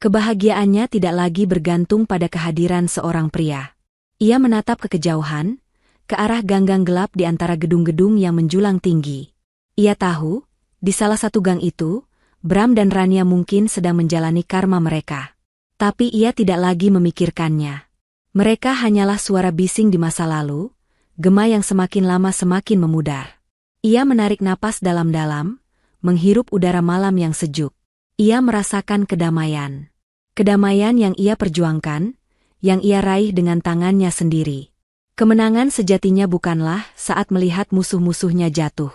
Kebahagiaannya tidak lagi bergantung pada kehadiran seorang pria. Ia menatap ke kejauhan, ke arah ganggang gelap di antara gedung-gedung yang menjulang tinggi. Ia tahu, di salah satu gang itu, Bram dan Rania mungkin sedang menjalani karma mereka. Tapi ia tidak lagi memikirkannya. Mereka hanyalah suara bising di masa lalu, gema yang semakin lama semakin memudar. Ia menarik napas dalam-dalam, menghirup udara malam yang sejuk. Ia merasakan kedamaian. Kedamaian yang ia perjuangkan, yang ia raih dengan tangannya sendiri. Kemenangan sejatinya bukanlah saat melihat musuh-musuhnya jatuh.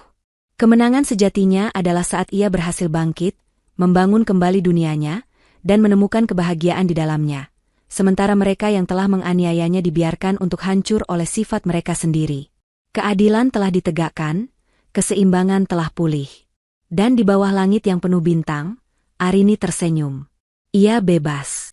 Kemenangan sejatinya adalah saat ia berhasil bangkit, membangun kembali dunianya, dan menemukan kebahagiaan di dalamnya. Sementara mereka yang telah menganiayanya dibiarkan untuk hancur oleh sifat mereka sendiri. Keadilan telah ditegakkan, keseimbangan telah pulih. Dan di bawah langit yang penuh bintang, Arini tersenyum. Ia bebas.